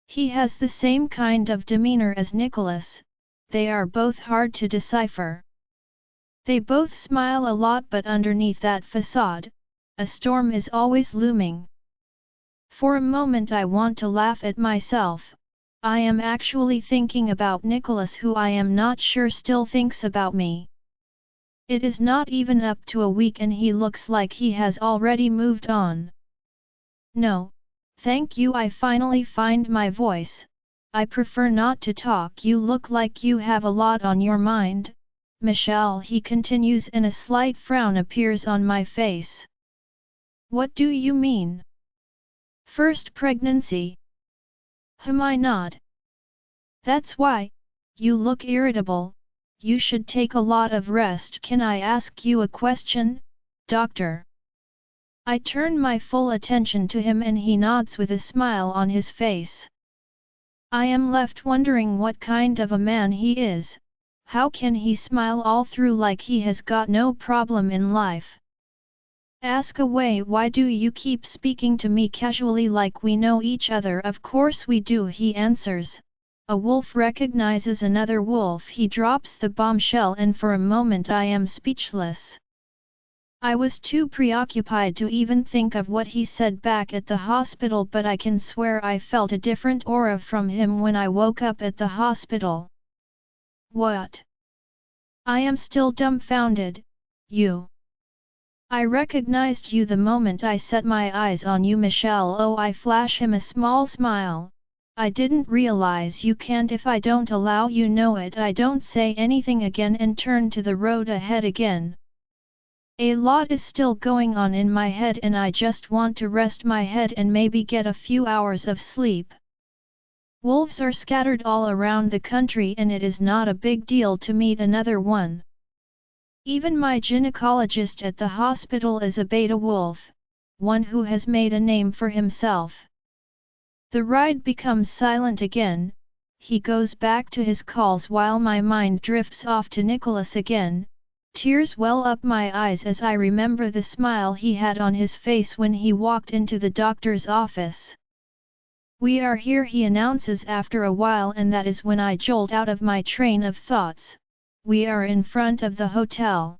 He has the same kind of demeanor as Nicholas. They are both hard to decipher. They both smile a lot, but underneath that facade, a storm is always looming. For a moment I want to laugh at myself. I am actually thinking about Nicholas, who I am not sure still thinks about me. It is not even up to a week and he looks like he has already moved on. No, thank you, I finally find my voice. I prefer not to talk. You look like you have a lot on your mind, Michelle, he continues, and a slight frown appears on my face. What do you mean? First pregnancy? I nod. That's why, you look irritable. You should take a lot of rest. Can I ask you a question, doctor? I turn my full attention to him and he nods with a smile on his face. I am left wondering what kind of a man he is. How can he smile all through like he has got no problem in life? Ask away. Why do you keep speaking to me casually like we know each other? Of course we do, he answers. A wolf recognizes another wolf. He drops the bombshell and for a moment I am speechless. I was too preoccupied to even think of what he said back at the hospital, but I can swear I felt a different aura from him when I woke up at the hospital. What? I am still dumbfounded. You. I recognized you the moment I set my eyes on you, Michelle. Oh, I flash him a small smile. I didn't realize you can't if I don't allow you know it. I don't say anything again and turn to the road ahead again. A lot is still going on in my head and I just want to rest my head and maybe get a few hours of sleep. Wolves are scattered all around the country and it is not a big deal to meet another one. Even my gynecologist at the hospital is a beta wolf, one who has made a name for himself. The ride becomes silent again. He goes back to his calls while my mind drifts off to Nicholas again. Tears well up my eyes as I remember the smile he had on his face when he walked into the doctor's office. We are here, he announces after a while, and that is when I jolt out of my train of thoughts. We are in front of the hotel.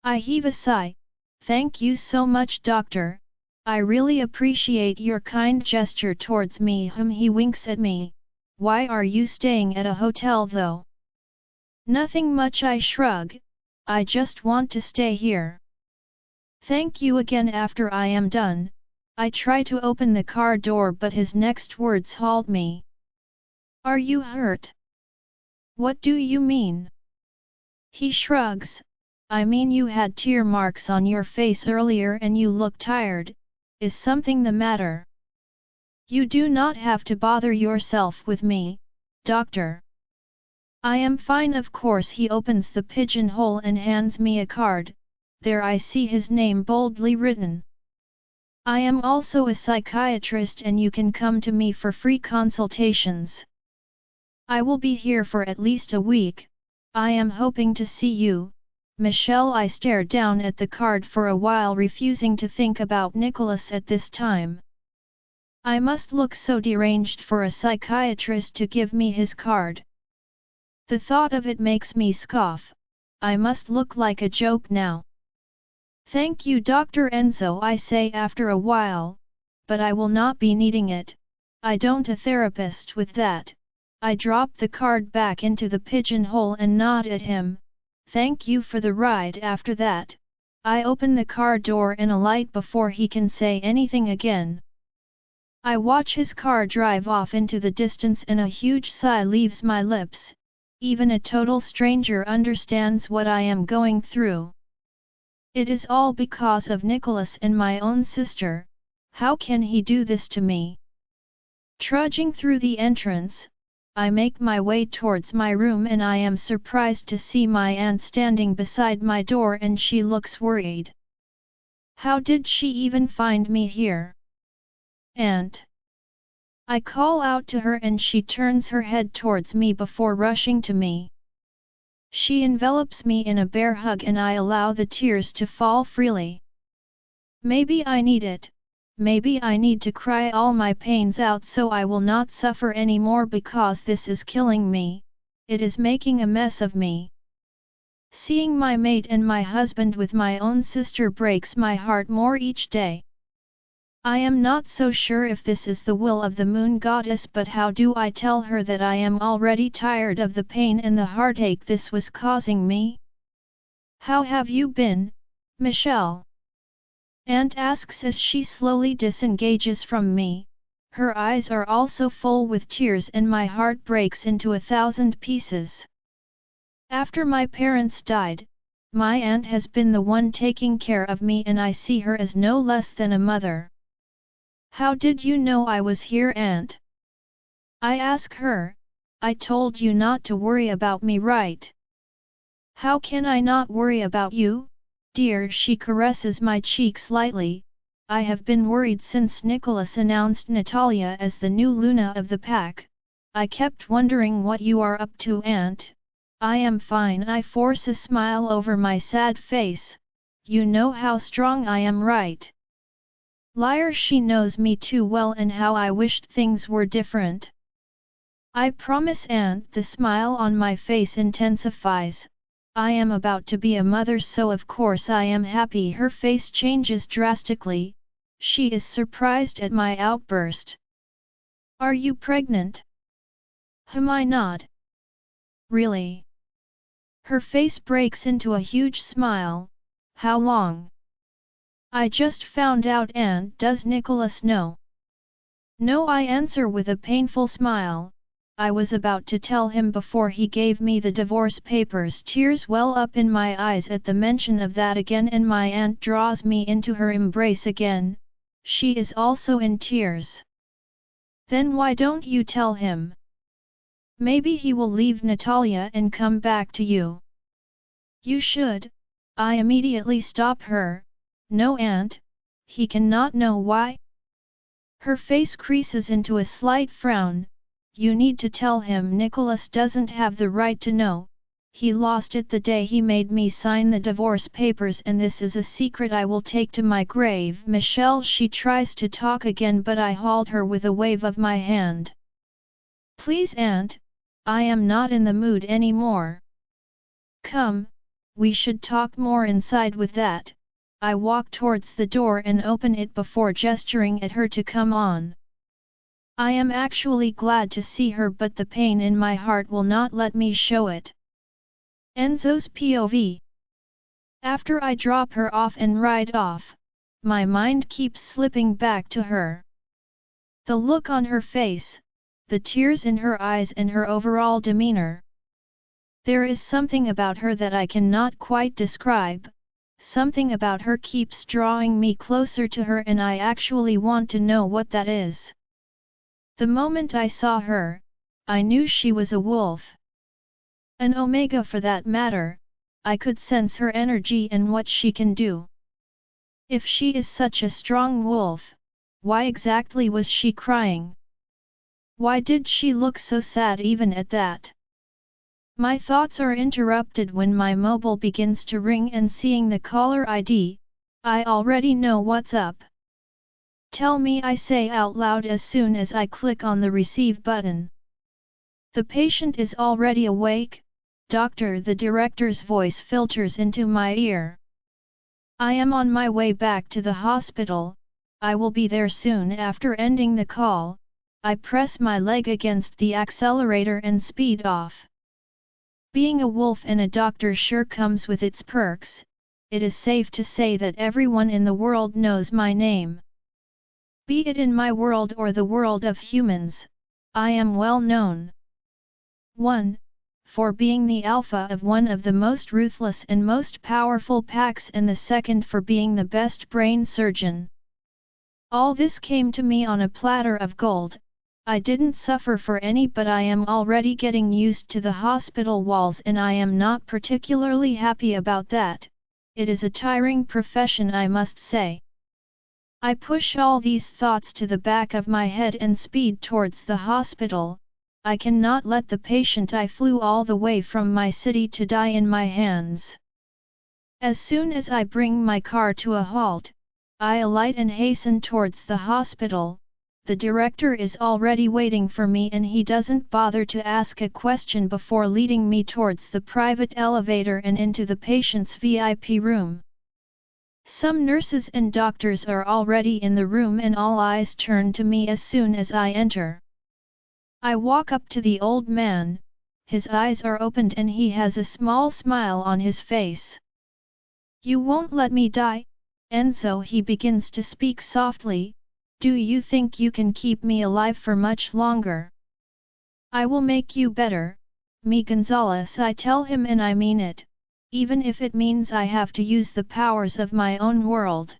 I heave a sigh. Thank you so much, doctor. I really appreciate your kind gesture towards me. He winks at me. Why are you staying at a hotel though? Nothing much, I shrug. I just want to stay here. Thank you again. After I am done, I try to open the car door but his next words halt me. Are you hurt? What do you mean? He shrugs. I mean you had tear marks on your face earlier and you look tired. Is something the matter? You do not have to bother yourself with me, doctor. I am fine, of course. He opens the pigeonhole and hands me a card. There I see his name boldly written. I am also a psychiatrist and you can come to me for free consultations. I will be here for at least a week. I am hoping to see you, Michelle. I stare down at the card for a while, refusing to think about Nicholas at this time. I must look so deranged for a psychiatrist to give me his card. The thought of it makes me scoff. I must look like a joke now. Thank you, Dr. Enzo, I say after a while, but I will not be needing it. I don't a therapist with that. I drop the card back into the pigeonhole and nod at him. Thank you for the ride. After that, I open the car door and alight before he can say anything again. I watch his car drive off into the distance and a huge sigh leaves my lips. Even a total stranger understands what I am going through. It is all because of Nicholas and my own sister. How can he do this to me? Trudging through the entrance, I make my way towards my room and I am surprised to see my aunt standing beside my door and she looks worried. How did she even find me here? Aunt! I call out to her and she turns her head towards me before rushing to me. She envelops me in a bear hug and I allow the tears to fall freely. Maybe I need it. Maybe I need to cry all my pains out so I will not suffer anymore because this is killing me. It is making a mess of me. Seeing my mate and my husband with my own sister breaks my heart more each day. I am not so sure if this is the will of the moon goddess, but how do I tell her that I am already tired of the pain and the heartache this was causing me? How have you been, Michelle? Aunt asks as she slowly disengages from me. Her eyes are also full with tears and my heart breaks into 1,000 pieces. After my parents died, my aunt has been the one taking care of me and I see her as no less than a mother. How did you know I was here, Aunt? I ask her. I told you not to worry about me, right? How can I not worry about you, dear? She caresses my cheeks lightly. I have been worried since Nicholas announced Natalia as the new Luna of the pack. I kept wondering what you are up to, Aunt. I am fine. I force a smile over my sad face. You know how strong I am, right? Liar, she knows me too well and how I wished things were different. I promise, Aunt. The smile on my face intensifies. I am about to be a mother, so of course I am happy. Her face changes drastically. She is surprised at my outburst. Are you pregnant? I nod. Really? Her face breaks into a huge smile. How long? I just found out. And does Nicholas know? No, I answer with a painful smile. I was about to tell him before he gave me the divorce papers. Tears well up in my eyes at the mention of that again and my aunt draws me into her embrace again. She is also in tears. Then why don't you tell him? Maybe he will leave Natalia and come back to you. You should. I immediately stop her. No, Aunt. He cannot know. Why? Her face creases into a slight frown. You need to tell him. Nicholas doesn't have the right to know. He lost it the day he made me sign the divorce papers and this is a secret I will take to my grave. Michelle, she tries to talk again but I halt her with a wave of my hand. Please, Aunt. I am not in the mood anymore. Come, we should talk more inside. With that, I walk towards the door and open it before gesturing at her to come on. I am actually glad to see her but the pain in my heart will not let me show it. Enzo's POV. After I drop her off and ride off, my mind keeps slipping back to her. The look on her face, the tears in her eyes and her overall demeanor. There is something about her that I cannot quite describe, something about her keeps drawing me closer to her and I actually want to know what that is. The moment I saw her, I knew she was a wolf. An omega for that matter, I could sense her energy and what she can do. If she is such a strong wolf, why exactly was she crying? Why did she look so sad even at that? My thoughts are interrupted when my mobile begins to ring and seeing the caller ID, I already know what's up. Tell me, I say out loud as soon as I click on the receive button. The patient is already awake, doctor. The director's voice filters into my ear. I am on my way back to the hospital, I will be there soon. After ending the call, I press my leg against the accelerator and speed off. Being a wolf and a doctor sure comes with its perks. It is safe to say that everyone in the world knows my name. Be it in my world or the world of humans, I am well known. 1. For being the alpha of one of the most ruthless and most powerful packs, and the second for being the best brain surgeon. All this came to me on a platter of gold. I didn't suffer for any, but I am already getting used to the hospital walls and I am not particularly happy about that. It is a tiring profession, I must say. I push all these thoughts to the back of my head and speed towards the hospital. I cannot let the patient I flew all the way from my city to die in my hands. As soon as I bring my car to a halt, I alight and hasten towards the hospital. The director is already waiting for me and he doesn't bother to ask a question before leading me towards the private elevator and into the patient's VIP room. Some nurses and doctors are already in the room and all eyes turn to me as soon as I enter. I walk up to the old man, his eyes are opened and he has a small smile on his face. You won't let me die, Enzo? He begins to speak softly. Do you think you can keep me alive for much longer? I will make you better, me Gonzalez, I tell him, and I mean it, even if it means I have to use the powers of my own world.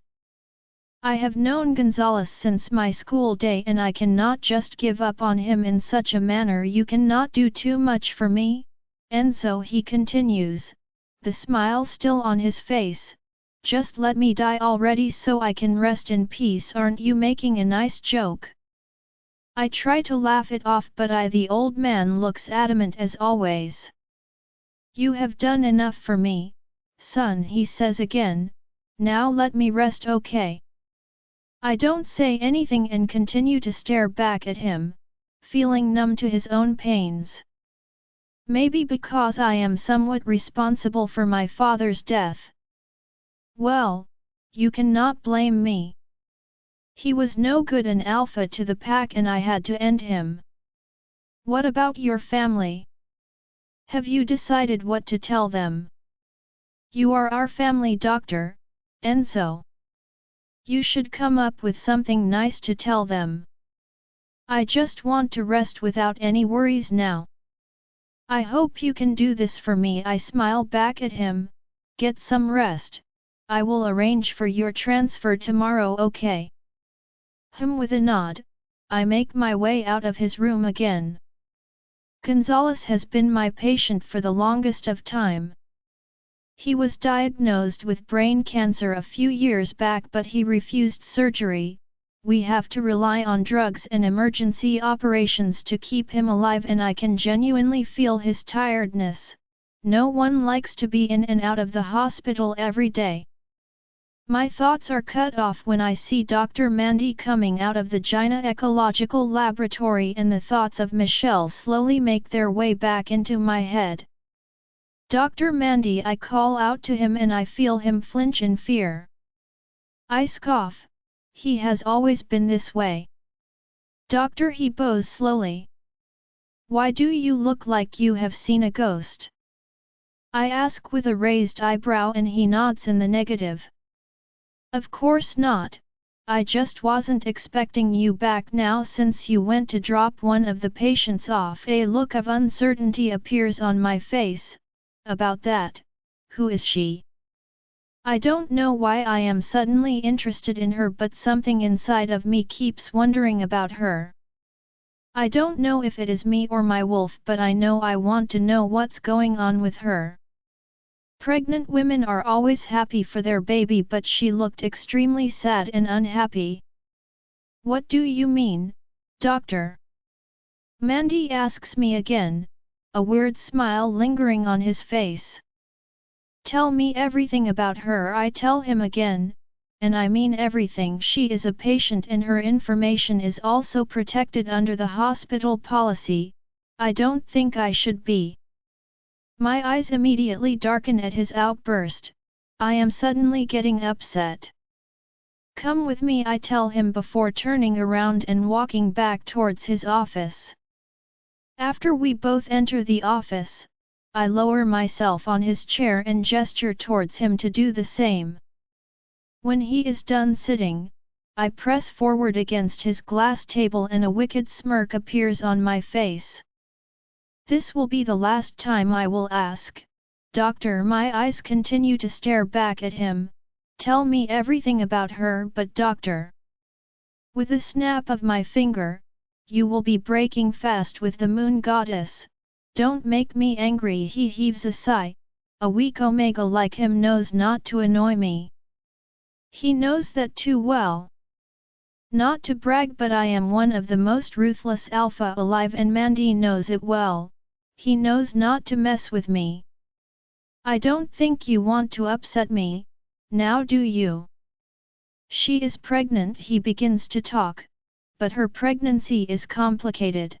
I have known Gonzalez since my school day and I cannot just give up on him in such a manner. You cannot do too much for me, Enzo, he continues, the smile still on his face. Just let me die already so I can rest in peace. Aren't you making a nice joke? I try to laugh it off, but the old man looks adamant as always. You have done enough for me, son, he says again. Now let me rest, okay? I don't say anything and continue to stare back at him, feeling numb to his own pains. Maybe because I am somewhat responsible for my father's death. Well, you cannot blame me. He was no good, an alpha to the pack, and I had to end him. What about your family? Have you decided what to tell them? You are our family doctor, Enzo. You should come up with something nice to tell them. I just want to rest without any worries now. I hope you can do this for me. I smile back at him. Get some rest. I will arrange for your transfer tomorrow, okay? With a nod, I make my way out of his room again. Gonzalez has been my patient for the longest of time. He was diagnosed with brain cancer a few years back, but he refused surgery. We have to rely on drugs and emergency operations to keep him alive, and I can genuinely feel his tiredness. No one likes to be in and out of the hospital every day. My thoughts are cut off when I see Dr. Mandy coming out of the Gina Ecological Laboratory, and the thoughts of Michelle slowly make their way back into my head. Dr. Mandy, I call out to him and I feel him flinch in fear. I scoff. He has always been this way. Doctor, he bows slowly. Why do you look like you have seen a ghost? I ask with a raised eyebrow, and he nods in the negative. Of course not, I just wasn't expecting you back now since you went to drop one of the patients off. A look of uncertainty appears on my face. About that, who is she? I don't know why I am suddenly interested in her, but something inside of me keeps wondering about her. I don't know if it is me or my wolf, but I know I want to know what's going on with her. Pregnant women are always happy for their baby, but she looked extremely sad and unhappy. What do you mean, doctor? Mandy asks me again, a weird smile lingering on his face. Tell me everything about her, I tell him again, and I mean everything. She is a patient and her information is also protected under the hospital policy. I don't think I should be. My eyes immediately darken at his outburst. I am suddenly getting upset. Come with me, I tell him before turning around and walking back towards his office. After we both enter the office, I lower myself on his chair and gesture towards him to do the same. When he is done sitting, I press forward against his glass table and a wicked smirk appears on my face. This will be the last time I will ask, doctor. My eyes continue to stare back at him. Tell me everything about her. But doctor, with a snap of my finger, you will be breaking fast with the moon goddess. Don't make me angry. He heaves a sigh. A weak omega like him knows not to annoy me. He knows that too well. Not to brag, but I am one of the most ruthless alpha alive, and Mandy knows it well. He knows not to mess with me. I don't think you want to upset me, now do you? She is pregnant. He begins to talk, but her pregnancy is complicated.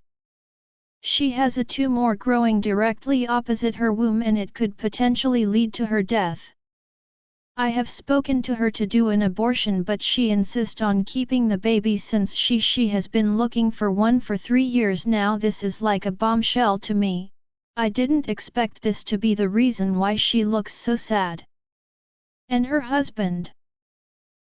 She has a tumor growing directly opposite her womb and it could potentially lead to her death. I have spoken to her to do an abortion, but she insists on keeping the baby since she has been looking for one for 3 years now. This is like a bombshell to me. I didn't expect this to be the reason why she looks so sad. And her husband?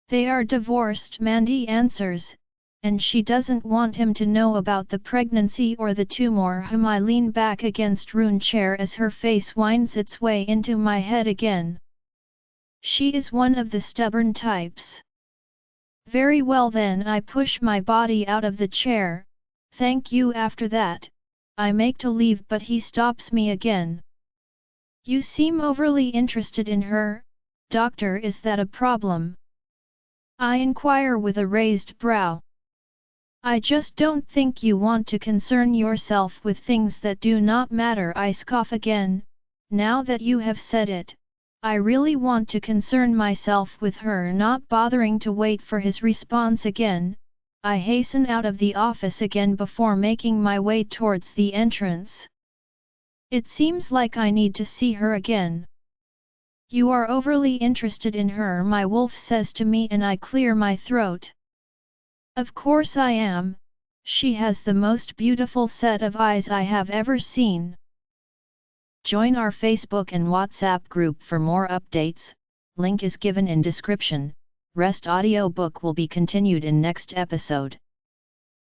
They are divorced, Mandy answers, and she doesn't want him to know about the pregnancy or the tumor. I lean back against Rune chair as her face winds its way into my head again. She is one of the stubborn types. Very well then, I push my body out of the chair. Thank you. After that, I make to leave, but he stops me again. You seem overly interested in her, doctor. Is that a problem? I inquire with a raised brow. I just don't think you want to concern yourself with things that do not matter. I scoff again. Now that you have said it, I really want to concern myself with her. Not bothering to wait for his response again, I hasten out of the office again before making my way towards the entrance. It seems like I need to see her again. You are overly interested in her, my wolf says to me, and I clear my throat. Of course I am. She has the most beautiful set of eyes I have ever seen. Join our Facebook and WhatsApp group for more updates. Link is given in description. Rest audiobook will be continued in next episode.